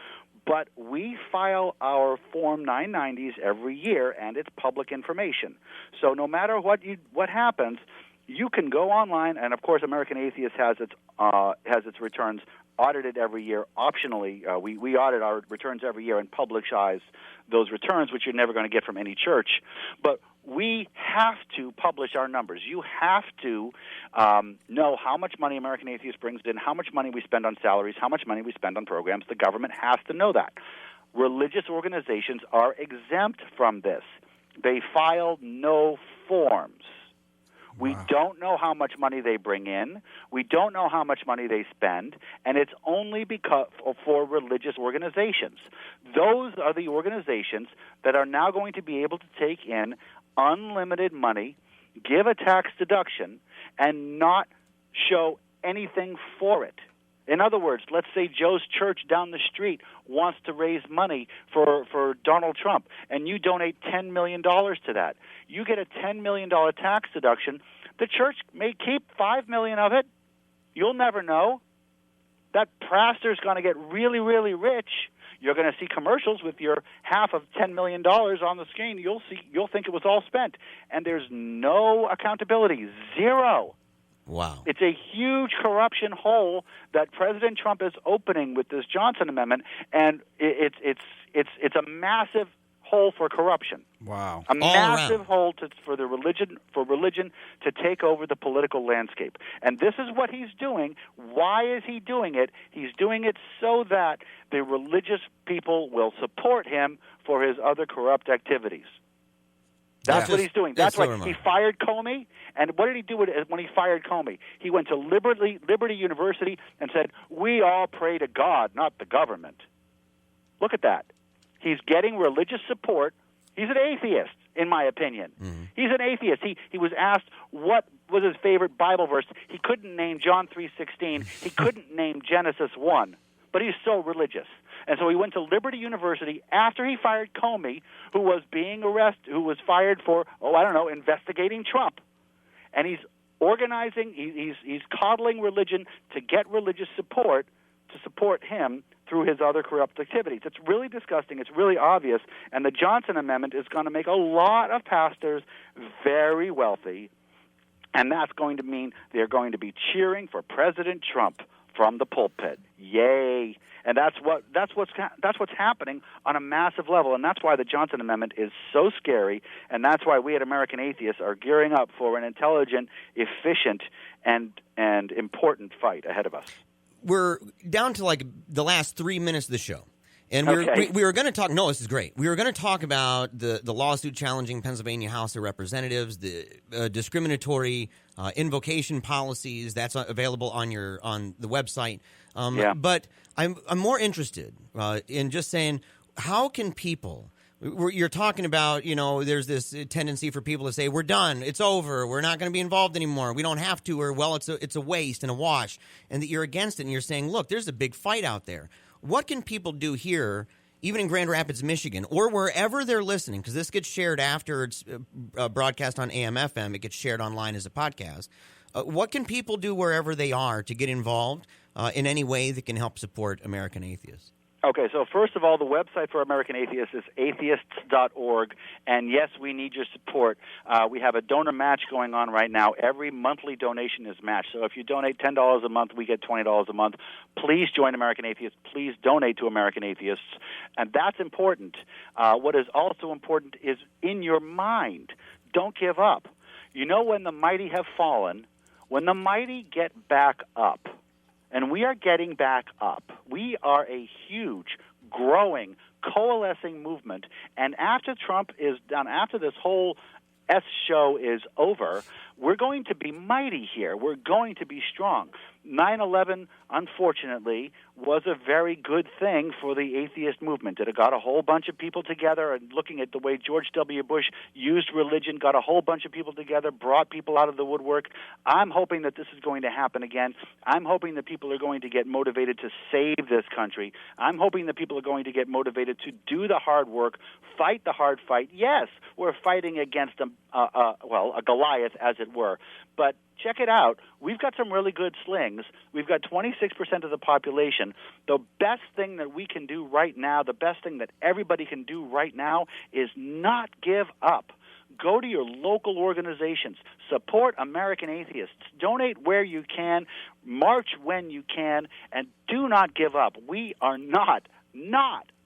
but we file our Form 990s every year, and it's public information. So no matter what happens, you can go online, and of course American Atheist has its returns audited every year. Optionally, we audit our returns every year and publicize those returns, which you're never going to get from any church. But we have to publish our numbers. You have to know how much money American Atheist brings in, how much money we spend on salaries, how much money we spend on programs. The government has to know that. Religious organizations are exempt from this. They file no forms. We don't know how much money they bring in. We don't know how much money they spend, and it's only because for religious organizations. Those are the organizations that are now going to be able to take in unlimited money, give a tax deduction, and not show anything for it. In other words, let's say Joe's church down the street wants to raise money for Donald Trump, and you donate $10 million to that. You get a $10 million tax deduction. The church may keep $5 million of it. You'll never know. That pastor's going to get really, really rich. You're going to see commercials with your half of $10 million on the screen. You'll think it was all spent, and there's no accountability, zero. Wow. It's a huge corruption hole that President Trump is opening with this Johnson Amendment, and it's a massive hole for corruption. Wow. A massive hole for religion to take over the political landscape. And this is what he's doing. Why is he doing it? He's doing it so that the religious people will support him for his other corrupt activities. That's what he's doing. That's why he fired Comey. And what did he do when he fired Comey? He went to Liberty University and said, "We all pray to God, not the government." Look at that. He's getting religious support. He's an atheist, in my opinion. Mm-hmm. He's an atheist. He was asked what was his favorite Bible verse. He couldn't name John 3:16. He couldn't name Genesis 1. But he's so religious. And so he went to Liberty University after he fired Comey, who was being arrested, who was fired for, investigating Trump. And he's organizing, he's coddling religion to get religious support to support him through his other corrupt activities. It's really disgusting. It's really obvious. And the Johnson Amendment is going to make a lot of pastors very wealthy, and that's going to mean they're going to be cheering for President Trump from the pulpit. Yay! And that's what's happening on a massive level, and that's why the Johnson Amendment is so scary, and that's why we at American Atheists are gearing up for an intelligent, efficient, and important fight ahead of us. We're down to like the last 3 minutes of the show. And we were going to talk – no, this is great. We were going to talk about the lawsuit challenging Pennsylvania House of Representatives, the discriminatory invocation policies. That's available on the website. But I'm more interested in just saying, how can people – you're talking about, there's this tendency for people to say, we're done, it's over, we're not going to be involved anymore, we don't have to, or, well, it's a waste and a wash, and that you're against it, and you're saying, look, there's a big fight out there. What can people do here, even in Grand Rapids, Michigan, or wherever they're listening, because this gets shared after it's broadcast on AM/FM, it gets shared online as a podcast. What can people do wherever they are to get involved in any way that can help support American Atheists? Okay, so first of all, the website for American Atheists is atheists.org, and yes, we need your support. We have a donor match going on right now. Every monthly donation is matched. So if you donate $10 a month, we get $20 a month. Please join American Atheists. Please donate to American Atheists, and that's important. What is also important is in your mind. Don't give up. When the mighty have fallen, when the mighty get back up, and we are getting back up. We are a huge, growing, coalescing movement. And after Trump is done, after this whole S show is over, we're going to be mighty here. We're going to be strong. 9/11, unfortunately, was a very good thing for the atheist movement. It got a whole bunch of people together, and looking at the way George W. Bush used religion, got a whole bunch of people together, brought people out of the woodwork. I'm hoping that this is going to happen again. I'm hoping that people are going to get motivated to save this country. I'm hoping that people are going to get motivated to do the hard work, fight the hard fight. Yes, we're fighting against a Goliath, as it were. But check it out. We've got some really good slings. We've got 26% of the population. The best thing that we can do right now, the best thing that everybody can do right now is not give up. Go to your local organizations. Support American Atheists. Donate where you can. March when you can. And do not give up. We are not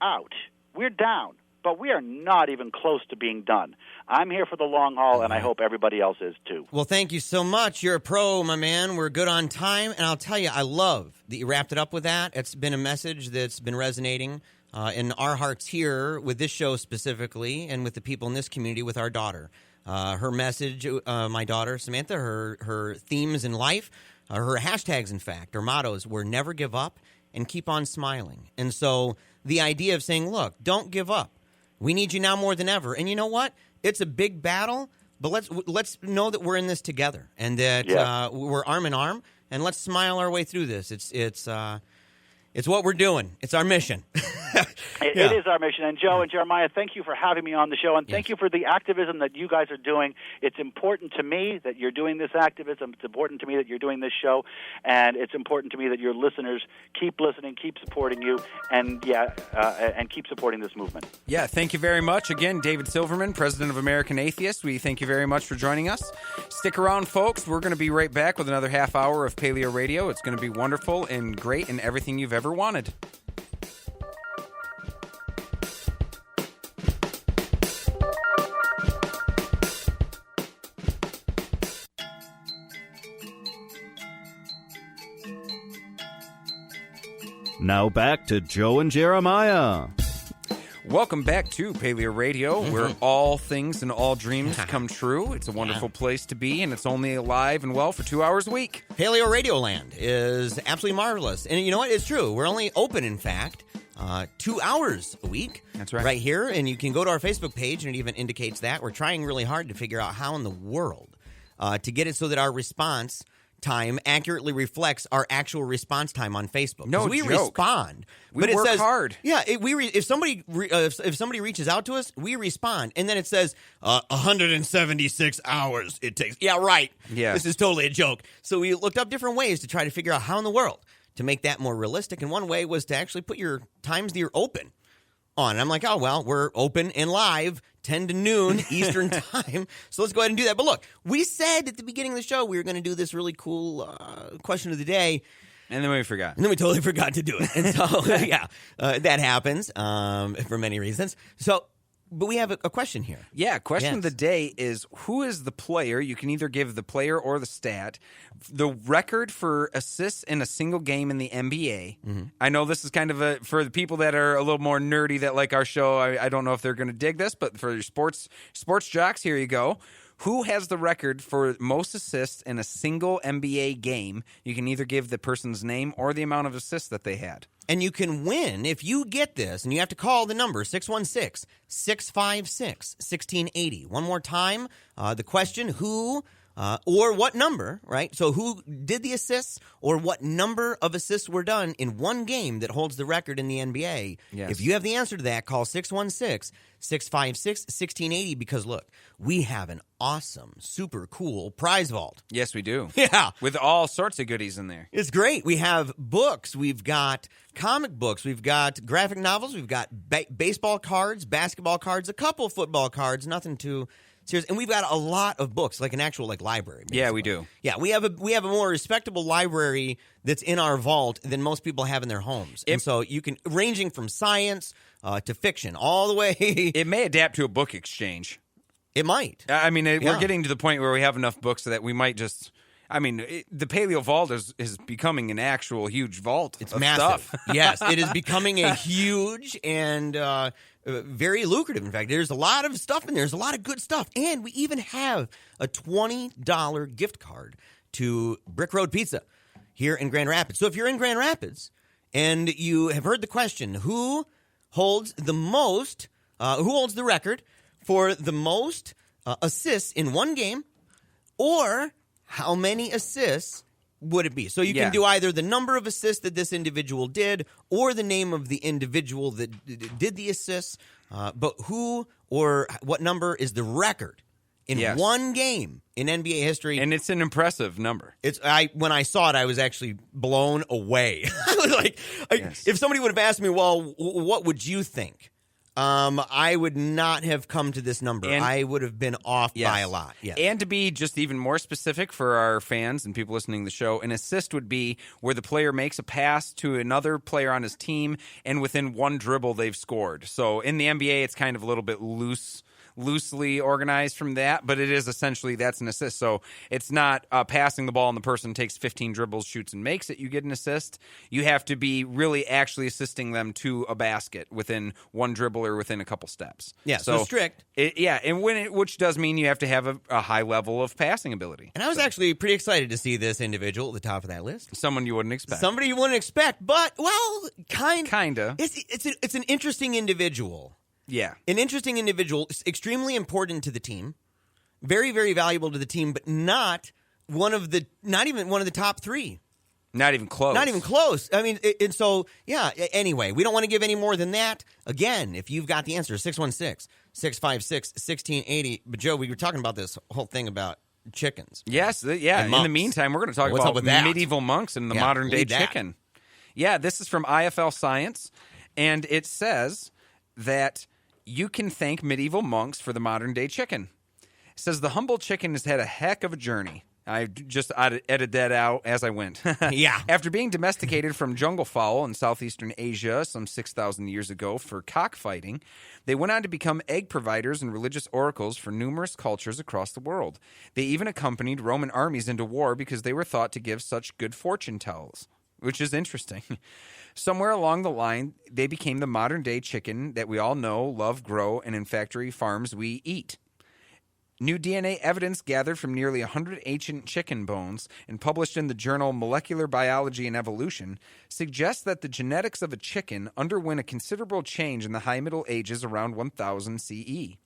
out. We're down. But we are not even close to being done. I'm here for the long haul, and I hope everybody else is too. Well, thank you so much. You're a pro, my man. We're good on time. And I'll tell you, I love that you wrapped it up with that. It's been a message that's been resonating in our hearts here with this show specifically and with the people in this community with our daughter. Her message, my daughter, Samantha, her themes in life, her hashtags, in fact, her mottos were never give up and keep on smiling. And so the idea of saying, look, don't give up. We need you now more than ever. And you know what? It's a big battle, but let's know that we're in this together and that we're arm in arm and let's smile our way through this. It's what we're doing. It's our mission. It is our mission. And Joe and Jeremiah, thank you for having me on the show, and thank you for the activism that you guys are doing. It's important to me that you're doing this activism. It's important to me that you're doing this show, and it's important to me that your listeners keep listening, keep supporting you, and keep supporting this movement. Yeah, thank you very much. Again, David Silverman, President of American Atheists. We thank you very much for joining us. Stick around, folks. We're going to be right back with another half hour of Paleo Radio. It's going to be wonderful and great and everything you've ever wanted. Now back to Joe and Jeremiah. Welcome back to Paleo Radio, where all things and all dreams come true. It's a wonderful place to be, and it's only alive and well for 2 hours a week. Paleo Radio Land is absolutely marvelous. And you know what? It's true. We're only open, in fact, 2 hours a week. That's right. Right here. And you can go to our Facebook page, and it even indicates that. We're trying really hard to figure out how in the world to get it so that our response time accurately reflects our actual response time on Facebook. No we joke. Respond. We but work it says, hard. Yeah, if somebody reaches out to us, we respond, and then it says 176 hours it takes. Yeah, right. Yeah, this is totally a joke. So we looked up different ways to try to figure out how in the world to make that more realistic. And one way was to actually put your times that you're open on. And I'm like, oh well, we're open and live 10 to noon Eastern time. So let's go ahead and do that. But look, we said at the beginning of the show we were going to do this really cool question of the day. And then we forgot. And then we totally forgot to do it. And so, that happens for many reasons. So, but we have a question here. Yeah, question of the day is, who is the player? You can either give the player or the stat. The record for assists in a single game in the NBA. Mm-hmm. I know this is kind of for the people that are a little more nerdy that like our show, I don't know if they're going to dig this, but for your sports jocks, here you go. Who has the record for most assists in a single NBA game? You can either give the person's name or the amount of assists that they had. And you can win if you get this, and you have to call the number 616-656-1680. One more time, the question, who or what number, right? So who did the assists or what number of assists were done in one game that holds the record in the NBA? Yes. If you have the answer to that, call 616-656-1680 because, look, we have an awesome, super cool prize vault. Yes, we do. Yeah. With all sorts of goodies in there. It's great. We have books. We've got comic books. We've got graphic novels. We've got baseball cards, basketball cards, a couple football cards, nothing too serious. And we've got a lot of books, like an actual library. Basically. Yeah, we do. Yeah, we have a more respectable library that's in our vault than most people have in their homes. And so you can, ranging from science to fiction, all the way. It may adapt to a book exchange. It might. I mean, we're getting to the point where we have enough books so that we might just. I mean, the Paleo Vault is becoming an actual huge vault. It's of massive. Stuff. Yes, it is becoming a huge and very lucrative. In fact, there's a lot of stuff in there. There's a lot of good stuff. And we even have a $20 gift card to Brick Road Pizza here in Grand Rapids. So if you're in Grand Rapids and you have heard the question, who holds the record for the most assists in one game, or how many assists would it be? So you can do either the number of assists that this individual did or the name of the individual that did the assists. But who or what number is the record in one game in NBA history? And it's an impressive number. When I saw it, I was actually blown away. I was like, if somebody would have asked me, well, what would you think? I would not have come to this number. I would have been off by a lot. Yes. And to be just even more specific for our fans and people listening to the show, an assist would be where the player makes a pass to another player on his team, and within one dribble they've scored. So in the NBA, it's kind of a little bit loosely organized from that, but it is essentially that's an assist. So it's not passing the ball and the person takes 15 dribbles, shoots, and makes it. You get an assist. You have to be really actually assisting them to a basket within one dribble or within a couple steps. Yeah, so strict. Which does mean you have to have a high level of passing ability. And I was actually pretty excited to see this individual at the top of that list. Someone you wouldn't expect. Somebody you wouldn't expect, but, well, Kinda. It's an interesting individual. Yeah. An interesting individual, extremely important to the team, very, very valuable to the team, but not even one of the top three Not even close. Not even close. I mean, and so, yeah, anyway, we don't want to give any more than that. Again, if you've got the answer, 616-656-1680. But, Joe, we were talking about this whole thing about chickens. Yes, yeah. In the meantime, we're going to talk What's up about with that? medieval monks and the modern-day chicken. Yeah, this is from IFL Science, and it says that you can thank medieval monks for the modern-day chicken. It says the humble chicken has had a heck of a journey. I just edited that out as I went. Yeah. After being domesticated from jungle fowl in southeastern Asia some 6,000 years ago for cockfighting, they went on to become egg providers and religious oracles for numerous cultures across the world. They even accompanied Roman armies into war because they were thought to give such good fortune tells, which is interesting. Somewhere along the line, they became the modern-day chicken that we all know, love, grow, and in factory farms we eat. New DNA evidence gathered from nearly 100 ancient chicken bones and published in the journal Molecular Biology and Evolution suggests that the genetics of a chicken underwent a considerable change in the High Middle Ages around 1000 CE.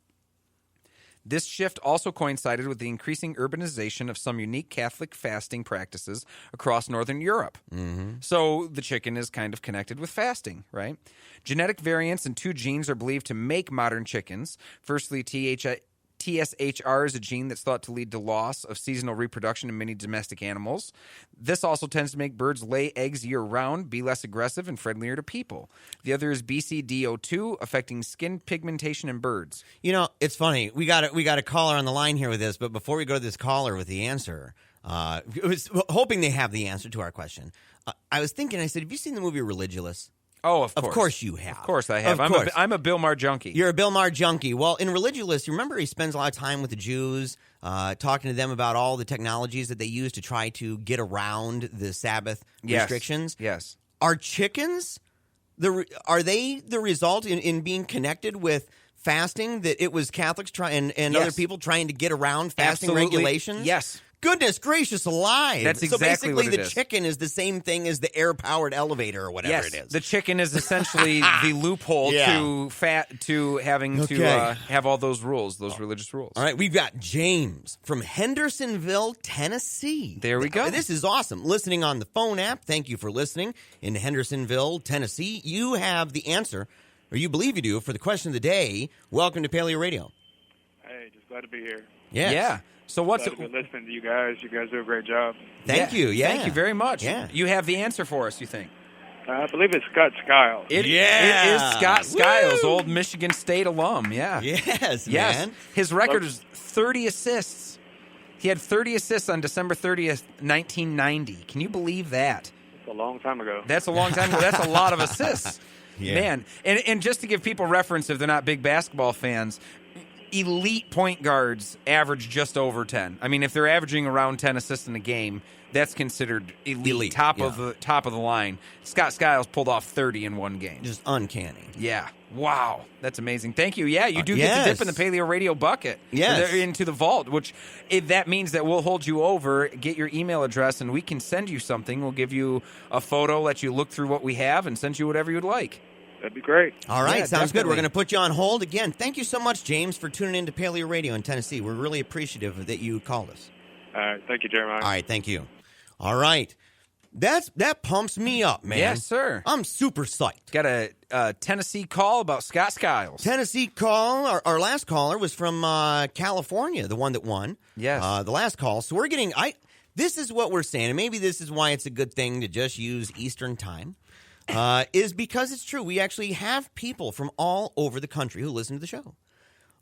This shift also coincided with the increasing urbanization of some unique Catholic fasting practices across Northern Europe. Mm-hmm. So the chicken is kind of connected with fasting, right? Genetic variants in 2 genes are believed to make modern chickens. Firstly, TSHR is a gene that's thought to lead to loss of seasonal reproduction in many domestic animals. This also tends to make birds lay eggs year-round, be less aggressive, and friendlier to people. The other is BCDO2, affecting skin pigmentation in birds. You know, it's funny. We got a caller on the line here with this, but before we go to this caller with the answer, I was hoping they have the answer to our question. I was thinking, I said, have you seen the movie Religulous? Oh, of course. Of course you have. Of course I have. I'm a Bill Maher junkie. You're a Bill Maher junkie. Well, in Religulous, you remember he spends a lot of time with the Jews, talking to them about all the technologies that they use to try to get around the Sabbath restrictions. Yes. Are chickens, are they the result in being connected with fasting, that it was Catholics and other people trying to get around fasting regulations? Yes. Goodness gracious alive. That's exactly what it is. So basically the is. chicken is the same thing as the air-powered elevator or whatever it is. The chicken is essentially the loophole to having to have all those rules, those religious rules. All right, we've got James from Hendersonville, Tennessee. There we go. This is awesome. Listening on the phone app. Thank you for listening in Hendersonville, Tennessee. You have the answer, or you believe you do, for the question of the day. Welcome to Paleo Radio. Hey, just glad to be here. Yes. Yeah. So what's I've been listening to you guys. You guys do a great job. Thank you. Yeah. Thank you very much. Yeah. You have the answer for us, you think? I believe it's Scott Skiles. It is Scott Skiles, old Michigan State alum. Yeah. Yes, man. His record is 30 assists. He had 30 assists on December 30th, 1990. Can you believe that? It's a long time ago. That's a long time ago. That's a lot of assists. Yeah. Man. And just to give people reference, if they're not big basketball fans, elite point guards average just over 10. I mean, if they're averaging around 10 assists in a game, that's considered elite. Top of the line. Scott Skiles pulled off 30 in one game. Just uncanny. Yeah. Wow. That's amazing. Thank you. Yeah, you do get to dip in the Paleo Radio bucket. Yes. Into the vault, which that means that we'll hold you over, get your email address, and we can send you something. We'll give you a photo, let you look through what we have, and send you whatever you'd like. That'd be great. All right, Yeah, sounds good. definitely. We're going to put you on hold again. Thank you so much, James, for tuning in to Paleo Radio in Tennessee. We're really appreciative that you called us. All right. Thank you, Jeremiah. All right, thank you. All right. That pumps me up, man. Yes, sir. I'm super psyched. Got a Tennessee call about Scott Skiles. Tennessee call. Our last caller was from California, the one that won. Yes. The last call. So we're getting... This is what we're saying, and maybe this is why it's a good thing to just use Eastern Time. Is because it's true. We actually have people from all over the country who listen to the show.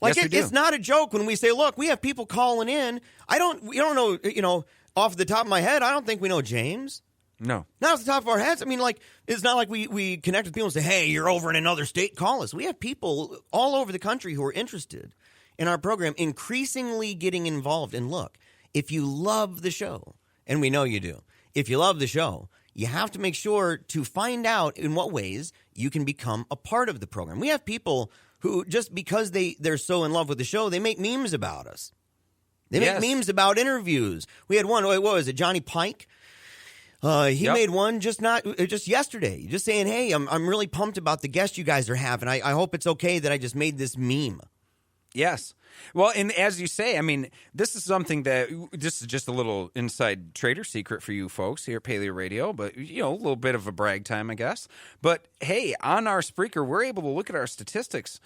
Like, Yes, we do. It's not a joke when we say, look, we have people calling in. We don't know, off the top of my head, I don't think we know James. No. Not off the top of our heads. I mean, like, it's not like we connect with people and say, hey, you're over in another state, call us. We have people all over the country who are interested in our program, increasingly getting involved. And look, if you love the show, and we know you do, if you love the show, you have to make sure to find out in what ways you can become a part of the program. We have people who, just because they're so in love with the show, they make memes about us. They make memes about interviews. We had one, what was it, Johnny Pike? He made one just yesterday, just saying, hey, I'm really pumped about the guest you guys are having. I hope it's okay that I just made this meme. Yes. Well, and as you say, I mean, this is something that this is just a little inside trader secret for you folks here at Paleo Radio, but, you know, a little bit of a brag time, I guess. But, hey, on our Spreaker, we're able to look at our statistics.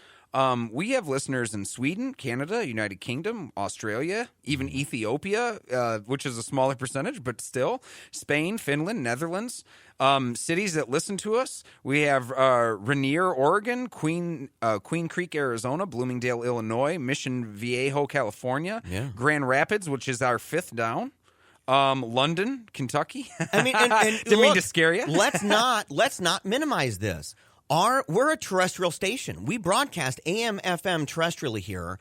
We have listeners in Sweden, Canada, United Kingdom, Australia, even Ethiopia, which is a smaller percentage, but still, Spain, Finland, Netherlands, cities that listen to us. We have Rainier, Oregon, Queen Creek, Arizona, Bloomingdale, Illinois, Mission Viejo, California, Grand Rapids, which is our 5th down. London, Kentucky. I mean, and didn't mean to scare you. let's not minimize this. We're a terrestrial station. We broadcast AM, FM terrestrially here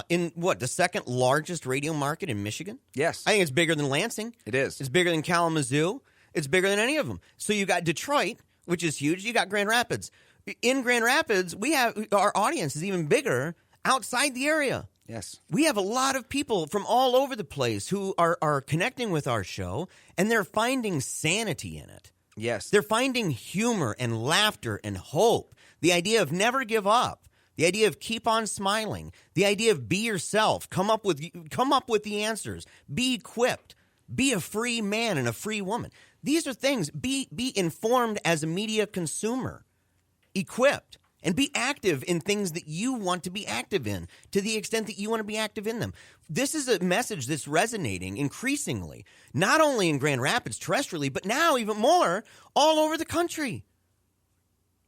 in the second largest radio market in Michigan? Yes. I think it's bigger than Lansing. It is. It's bigger than Kalamazoo. It's bigger than any of them. So you got Detroit, which is huge. You got Grand Rapids. In Grand Rapids, we have our audience is even bigger outside the area. Yes. We have a lot of people from all over the place who are connecting with our show, and they're finding sanity in it. Yes. They're finding humor and laughter and hope. The idea of never give up. The idea of keep on smiling. The idea of be yourself. Come up with the answers. Be equipped. Be a free man and a free woman. These are things. Be informed as a media consumer. Equipped. And be active in things that you want to be active in to the extent that you want to be active in them. This is a message that's resonating increasingly, not only in Grand Rapids terrestrially, but now even more all over the country.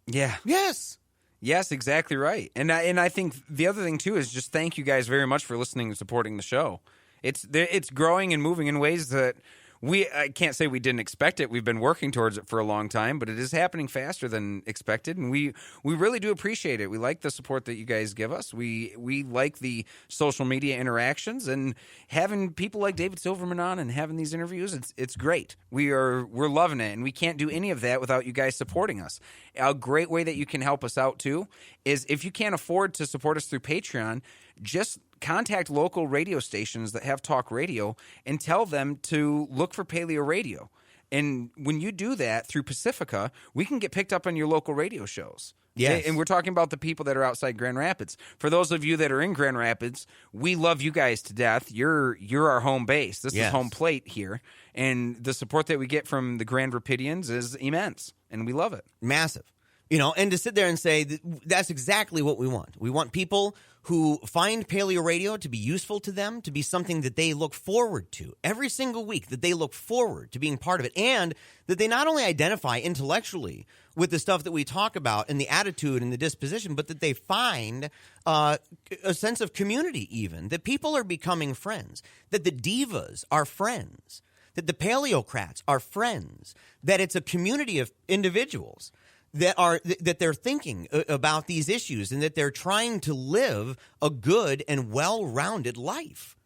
Yeah. Yes. Yes, exactly right. And I think the other thing, too, is just thank you guys very much for listening and supporting the show. It's growing and moving in ways that I can't say we didn't expect it. We've been working towards it for a long time, but it is happening faster than expected, and we really do appreciate it. We like the support that you guys give us. We like the social media interactions, and having people like David Silverman on and having these interviews, it's great. We're loving it, and we can't do any of that without you guys supporting us. A great way that you can help us out, too, is if you can't afford to support us through Patreon, just contact local radio stations that have talk radio and tell them to look for PaleoRadio. And when you do that through Pacifica, we can get picked up on your local radio shows. Yes. And we're talking about the people that are outside Grand Rapids. For those of you that are in Grand Rapids, we love you guys to death. You're our home base. This is home plate here. And the support that we get from the Grand Rapidians is immense. And we love it. Massive. You know, and to sit there and say that's exactly what we want. We want people who find Paleo Radio to be useful to them, to be something that they look forward to every single week, that they look forward to being part of it, and that they not only identify intellectually with the stuff that we talk about and the attitude and the disposition, but that they find a sense of community even, that people are becoming friends, that the divas are friends, that the paleocrats are friends, that it's a community of individuals that they're thinking about these issues and that they're trying to live a good and well-rounded life.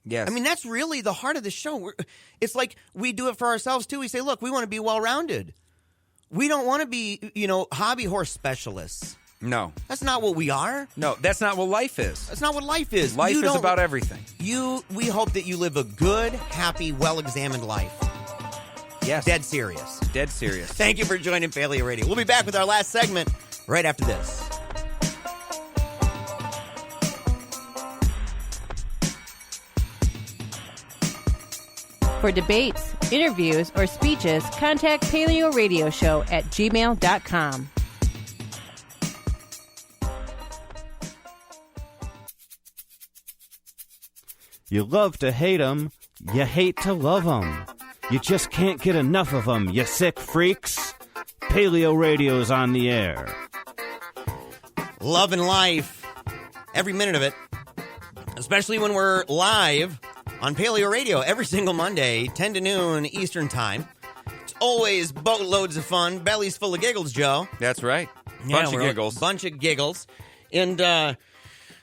Yes. I mean, that's really the heart of the show. It's like we do it for ourselves, too. We say, look, we want to be well-rounded. We don't want to be, hobby horse specialists. No. That's not what we are. No, that's not what life is. That's not what life is. Life is about everything. We hope that you live a good, happy, well-examined life. Yes. Dead serious. Dead serious. Thank you for joining Paleo Radio. We'll be back with our last segment right after this. For debates, interviews, or speeches, contact Paleo Radio Show at gmail.com. You love to hate 'em, you hate to love 'em. You just can't get enough of them, you sick freaks. Paleo Radio's on the air. Love and life, every minute of it, especially when we're live on Paleo Radio every single Monday, 10 to noon Eastern Time. It's always boatloads of fun, bellies full of giggles, Joe. That's right. Bunch of giggles. Bunch of giggles. And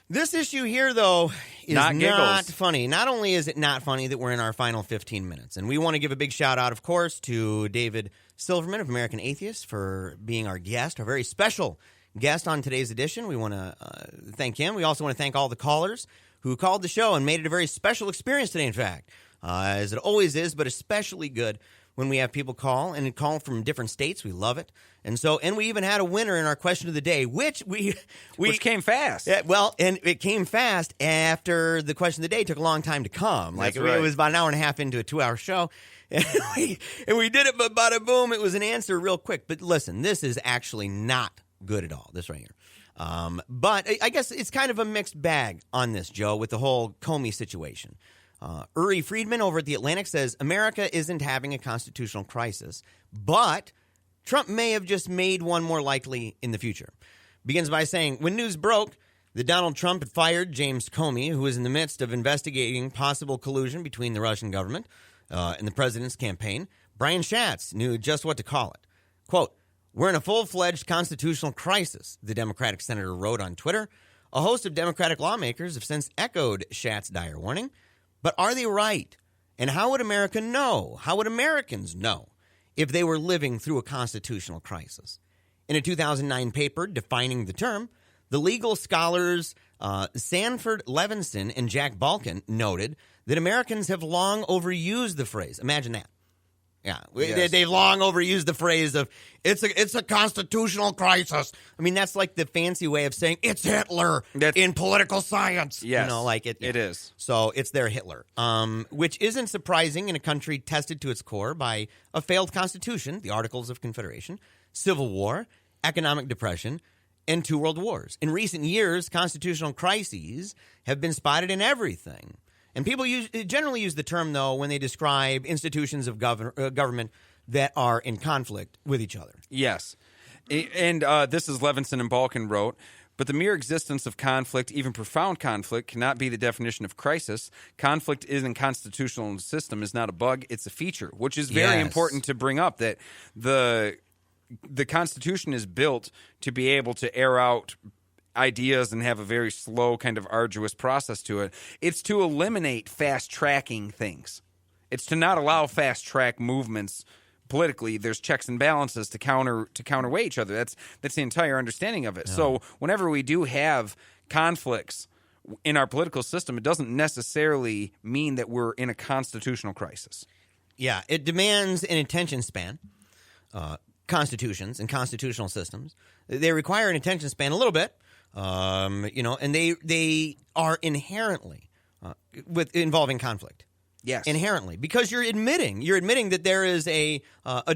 this issue here, though, is not funny. Not only is it not funny that we're in our final 15 minutes, and we want to give a big shout-out, of course, to David Silverman of American Atheists for being our guest, our very special guest on today's edition. We want to thank him. We also want to thank all the callers who called the show and made it a very special experience today, in fact, as it always is, but especially good when we have people call and call from different states. We love it. And we even had a winner in our question of the day, which came fast. Yeah, and it came fast after the question of the day took a long time to come. Like, That's right. It was about an hour and a half into a 2-hour show. And we did it, but bada boom, it was an answer real quick. But listen, this is actually not good at all, this right here. But I guess it's kind of a mixed bag on this, Joe, with the whole Comey situation. Uri Friedman over at The Atlantic says America isn't having a constitutional crisis, but Trump may have just made one more likely in the future. Begins by saying, when news broke that Donald Trump had fired James Comey, who was in the midst of investigating possible collusion between the Russian government and the president's campaign, Brian Schatz knew just what to call it. Quote, "We're in a full-fledged constitutional crisis," the Democratic senator wrote on Twitter. A host of Democratic lawmakers have since echoed Schatz's dire warning. But are they right? And how would America know? How would Americans know if they were living through a constitutional crisis? In a 2009 paper defining the term, the legal scholars Sanford Levinson and Jack Balkin noted that Americans have long overused the phrase. Imagine that. Yeah, Yes. They've long overused the phrase of it's a constitutional crisis. I mean, that's like the fancy way of saying it's Hitler in political science. Yes, it is. So it's their Hitler, which isn't surprising in a country tested to its core by a failed constitution, the Articles of Confederation, civil war, economic depression, and 2 world wars. In recent years, constitutional crises have been spotted in everything. And people generally use the term, though, when they describe institutions of government that are in conflict with each other. Yes. And this is Levinson and Balkin wrote, but the mere existence of conflict, even profound conflict, cannot be the definition of crisis. Conflict in a constitutional system is not a bug, it's a feature, which is very important to bring up, that the Constitution is built to be able to air out ideas and have a very slow, kind of arduous process to it. It's to eliminate fast-tracking things. It's to not allow fast-track movements politically. There's checks and balances to counterweigh each other. That's the entire understanding of it. Yeah. So whenever we do have conflicts in our political system, it doesn't necessarily mean that we're in a constitutional crisis. Yeah, it demands an attention span. Constitutions and constitutional systems, they require an attention span a little bit. And they are inherently involving conflict. Yes, inherently, because you're admitting that there is a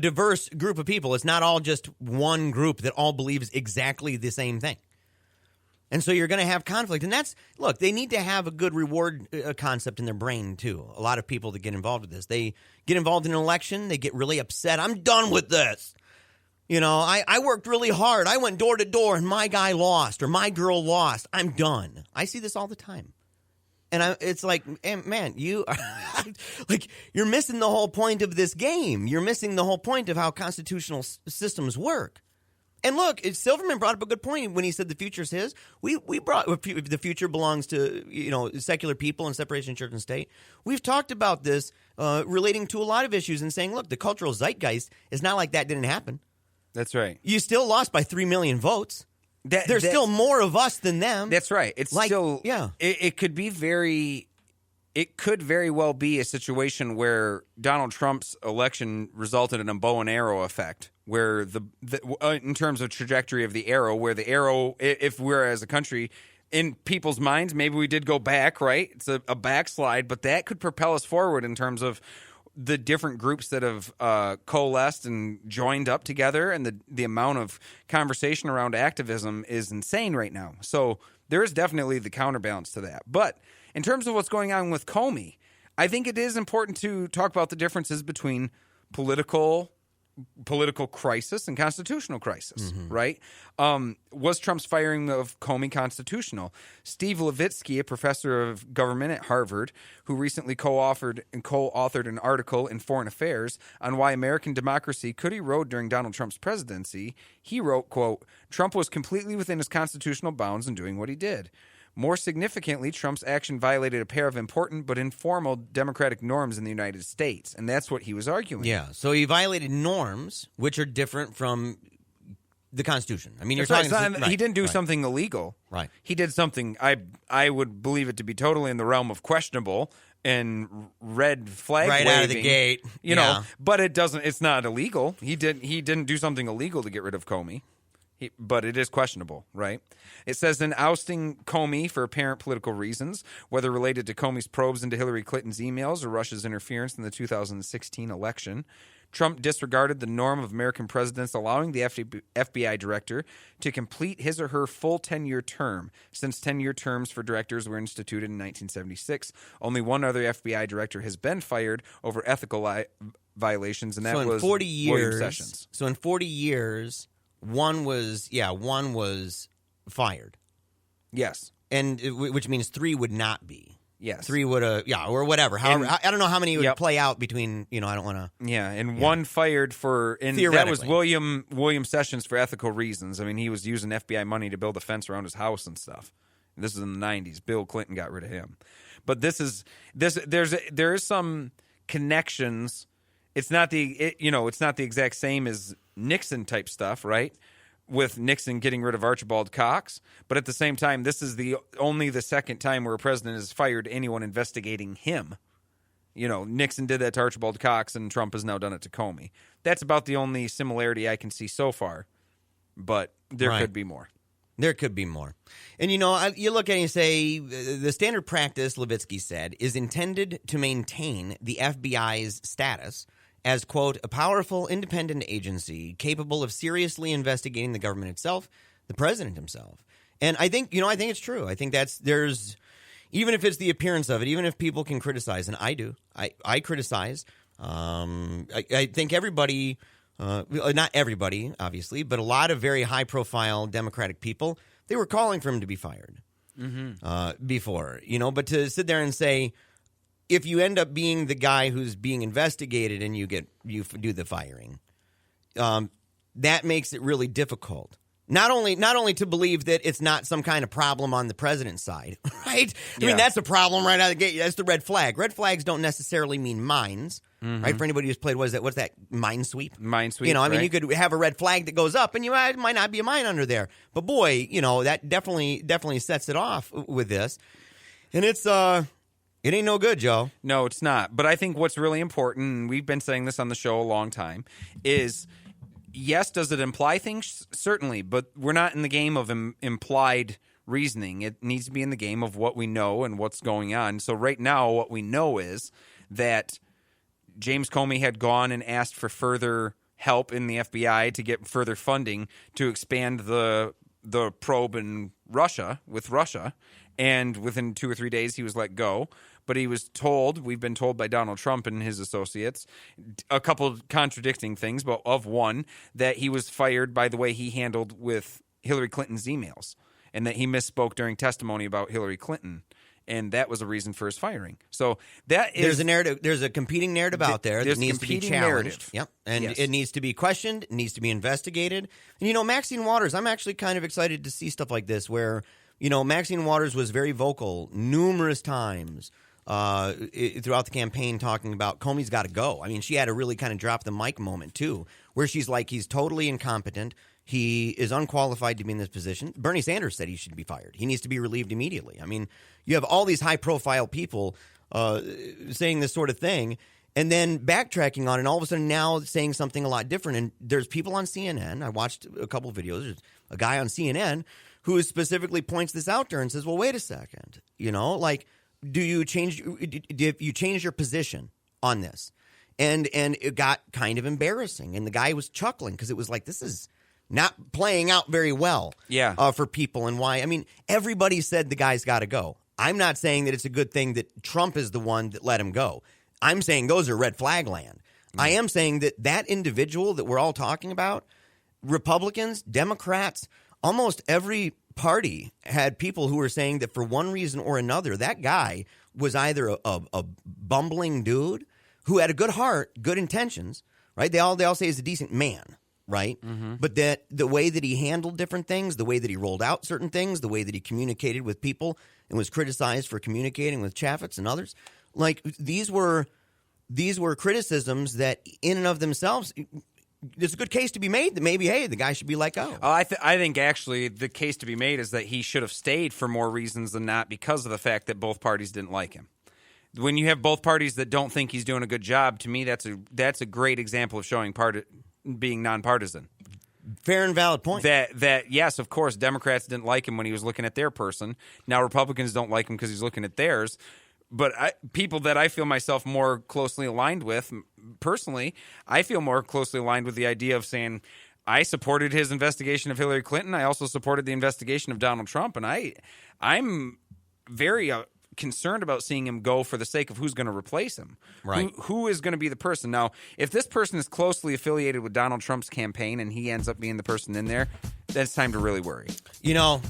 diverse group of people. It's not all just one group that all believes exactly the same thing, and so you're going to have conflict. And they need to have a good reward concept in their brain too. A lot of people that get involved with this, they get involved in an election, they get really upset. I'm done with this. I worked really hard. I went door to door and my guy lost or my girl lost. I'm done. I see this all the time. And it's like, man, you are you're missing the whole point of this game. You're missing the whole point of how constitutional systems work. And look, Silverman brought up a good point when he said the future's his. We brought the future belongs to secular people and separation of church and state. We've talked about this relating to a lot of issues and saying, look, the cultural zeitgeist is not like that didn't happen. That's right. You still lost by 3 million votes. There's still more of us than them. That's right. It's still, yeah. It could very well be a situation where Donald Trump's election resulted in a bow and arrow effect, where in terms of trajectory of the arrow, where the arrow, if we're as a country, in people's minds, maybe we did go back, right? It's a backslide, but that could propel us forward in terms of the different groups that have coalesced and joined up together, and the amount of conversation around activism is insane right now. So there is definitely the counterbalance to that. But in terms of what's going on with Comey, I think it is important to talk about the differences between political crisis and constitutional crisis, right? Was Trump's firing of Comey constitutional? Steve Levitsky, a professor of government at Harvard, who recently co-authored an article in Foreign Affairs on why American democracy could erode during Donald Trump's presidency, he wrote, quote, "Trump was completely within his constitutional bounds in doing what he did. More significantly, Trump's action violated a pair of important but informal democratic norms in the United States." And that's what he was arguing. Yeah, so he violated norms which are different from the Constitution. I mean, he didn't do something illegal. Right. He did something I would believe it to be totally in the realm of questionable and red flag right waving, out of the gate. you know, but it's not illegal. He didn't do something illegal to get rid of Comey. But it is questionable, right? It says in ousting Comey for apparent political reasons, whether related to Comey's probes into Hillary Clinton's emails or Russia's interference in the 2016 election, Trump disregarded the norm of American presidents allowing the FBI director to complete his or her full 10-year term. Since 10-year terms for directors were instituted in 1976, only one other FBI director has been fired over ethical violations, and that was 40 years, William Sessions. So in 40 years... One was fired. Yes. And which means 3 would not be. Yes. 3 would or whatever. However, I don't know how many would play out between, I don't want to. Yeah, and one fired that was William Sessions for ethical reasons. I mean, he was using FBI money to build a fence around his house and stuff. This is in the 90s. Bill Clinton got rid of him. But there is some connections. It's not the exact same as Nixon type stuff, right? With Nixon getting rid of Archibald Cox, but at the same time, this is only the second time where a president has fired anyone investigating him. Nixon did that to Archibald Cox, and Trump has now done it to Comey. That's about the only similarity I can see so far, but there could be more. There could be more. And, you look at it and you say, the standard practice, Levitsky said, is intended to maintain the FBI's status as, quote, a powerful independent agency capable of seriously investigating the government itself, the president himself. And I think it's true. I think there's, even if it's the appearance of it, even if people can criticize, and I do, I criticize. I think everybody, not everybody, obviously, but a lot of very high-profile Democratic people, they were calling for him to be fired before, but to sit there and say, if you end up being the guy who's being investigated and you do the firing, that makes it really difficult. Not only to believe that it's not some kind of problem on the president's side, right? I mean, that's a problem right out of the gate. That's the red flag. Red flags don't necessarily mean mines, right? For anybody who's played, what's that? Minesweep? Minesweep, I mean, right? you could have a red flag that goes up, and it might not be a mine under there. But boy, that definitely sets it off with this. And it's it ain't no good, Joe. No, it's not. But I think what's really important, and we've been saying this on the show a long time, is, yes, does it imply things? Certainly, but we're not in the game of implied reasoning. It needs to be in the game of what we know and what's going on. So right now, what we know is that James Comey had gone and asked for further help in the FBI to get further funding to expand the probe in Russia, and within 2 or 3 days he was let go. But we've been told by Donald Trump and his associates, a couple contradicting things, but of one, that he was fired by the way he handled with Hillary Clinton's emails, and that he misspoke during testimony about Hillary Clinton, and that was a reason for his firing. So that is... There's a narrative. There's a competing narrative out there that needs to be challenged. Narrative. Yep, and it needs to be questioned. It needs to be investigated. And, Maxine Waters, I'm actually kind of excited to see stuff like this where, Maxine Waters was very vocal numerous times throughout the campaign talking about Comey's got to go. I mean, she had a really kind of drop the mic moment, too, where she's like, he's totally incompetent. He is unqualified to be in this position. Bernie Sanders said he should be fired. He needs to be relieved immediately. I mean, you have all these high-profile people saying this sort of thing and then backtracking on it, and all of a sudden now saying something a lot different. And there's people on CNN. I watched a couple of videos. There's a guy on CNN who specifically points this out there and says, well, wait a second. Do you change your position on this? And it got kind of embarrassing. And the guy was chuckling because it was like, this is not playing out very well for people. And why? I mean, everybody said the guy's got to go. I'm not saying that it's a good thing that Trump is the one that let him go. I'm saying those are red flag land. I am saying that individual that we're all talking about, Republicans, Democrats, almost every party had people who were saying that for one reason or another, that guy was either a bumbling dude who had a good heart, good intentions, right? They all say he's a decent man, right? Mm-hmm. But that the way that he handled different things, the way that he rolled out certain things, the way that he communicated with people and was criticized for communicating with Chaffetz and others, like these were criticisms that in and of themselves, there's a good case to be made that maybe, hey, the guy should be let go. I think actually the case to be made is that he should have stayed for more reasons than not because of the fact that both parties didn't like him. When you have both parties that don't think he's doing a good job, to me, that's a great example of showing being nonpartisan. Fair and valid point. That yes, of course, Democrats didn't like him when he was looking at their person. Now Republicans don't like him because he's looking at theirs. But people that I feel myself more closely aligned with, personally, I feel more closely aligned with the idea of saying, I supported his investigation of Hillary Clinton. I also supported the investigation of Donald Trump. And I'm very concerned about seeing him go for the sake of who's going to replace him. Right. Who is going to be the person? Now, if this person is closely affiliated with Donald Trump's campaign and he ends up being the person in there, then it's time to really worry. You know,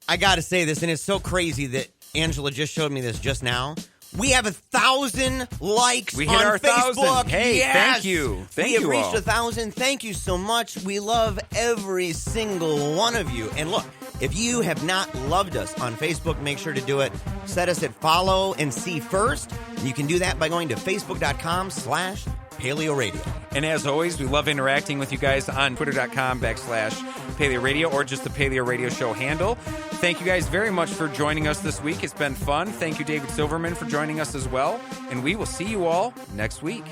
I got to say this, and it's so crazy that Angela just showed me this just now. We have 1,000 likes we hit on our Facebook. 1,000. Hey, yes. Thank you. We have reached all. 1,000. Thank you so much. We love every single one of you. And look, if you have not loved us on Facebook, make sure to do it. Set us at follow and see first. And you can do that by going to facebook.com/PaleoRadio. And as always, we love interacting with you guys on twitter.com/PaleoRadio or just the Paleo Radio Show handle. Thank you guys very much for joining us this week. It's been fun. Thank you, David Silverman, for joining us as well. And we will see you all next week.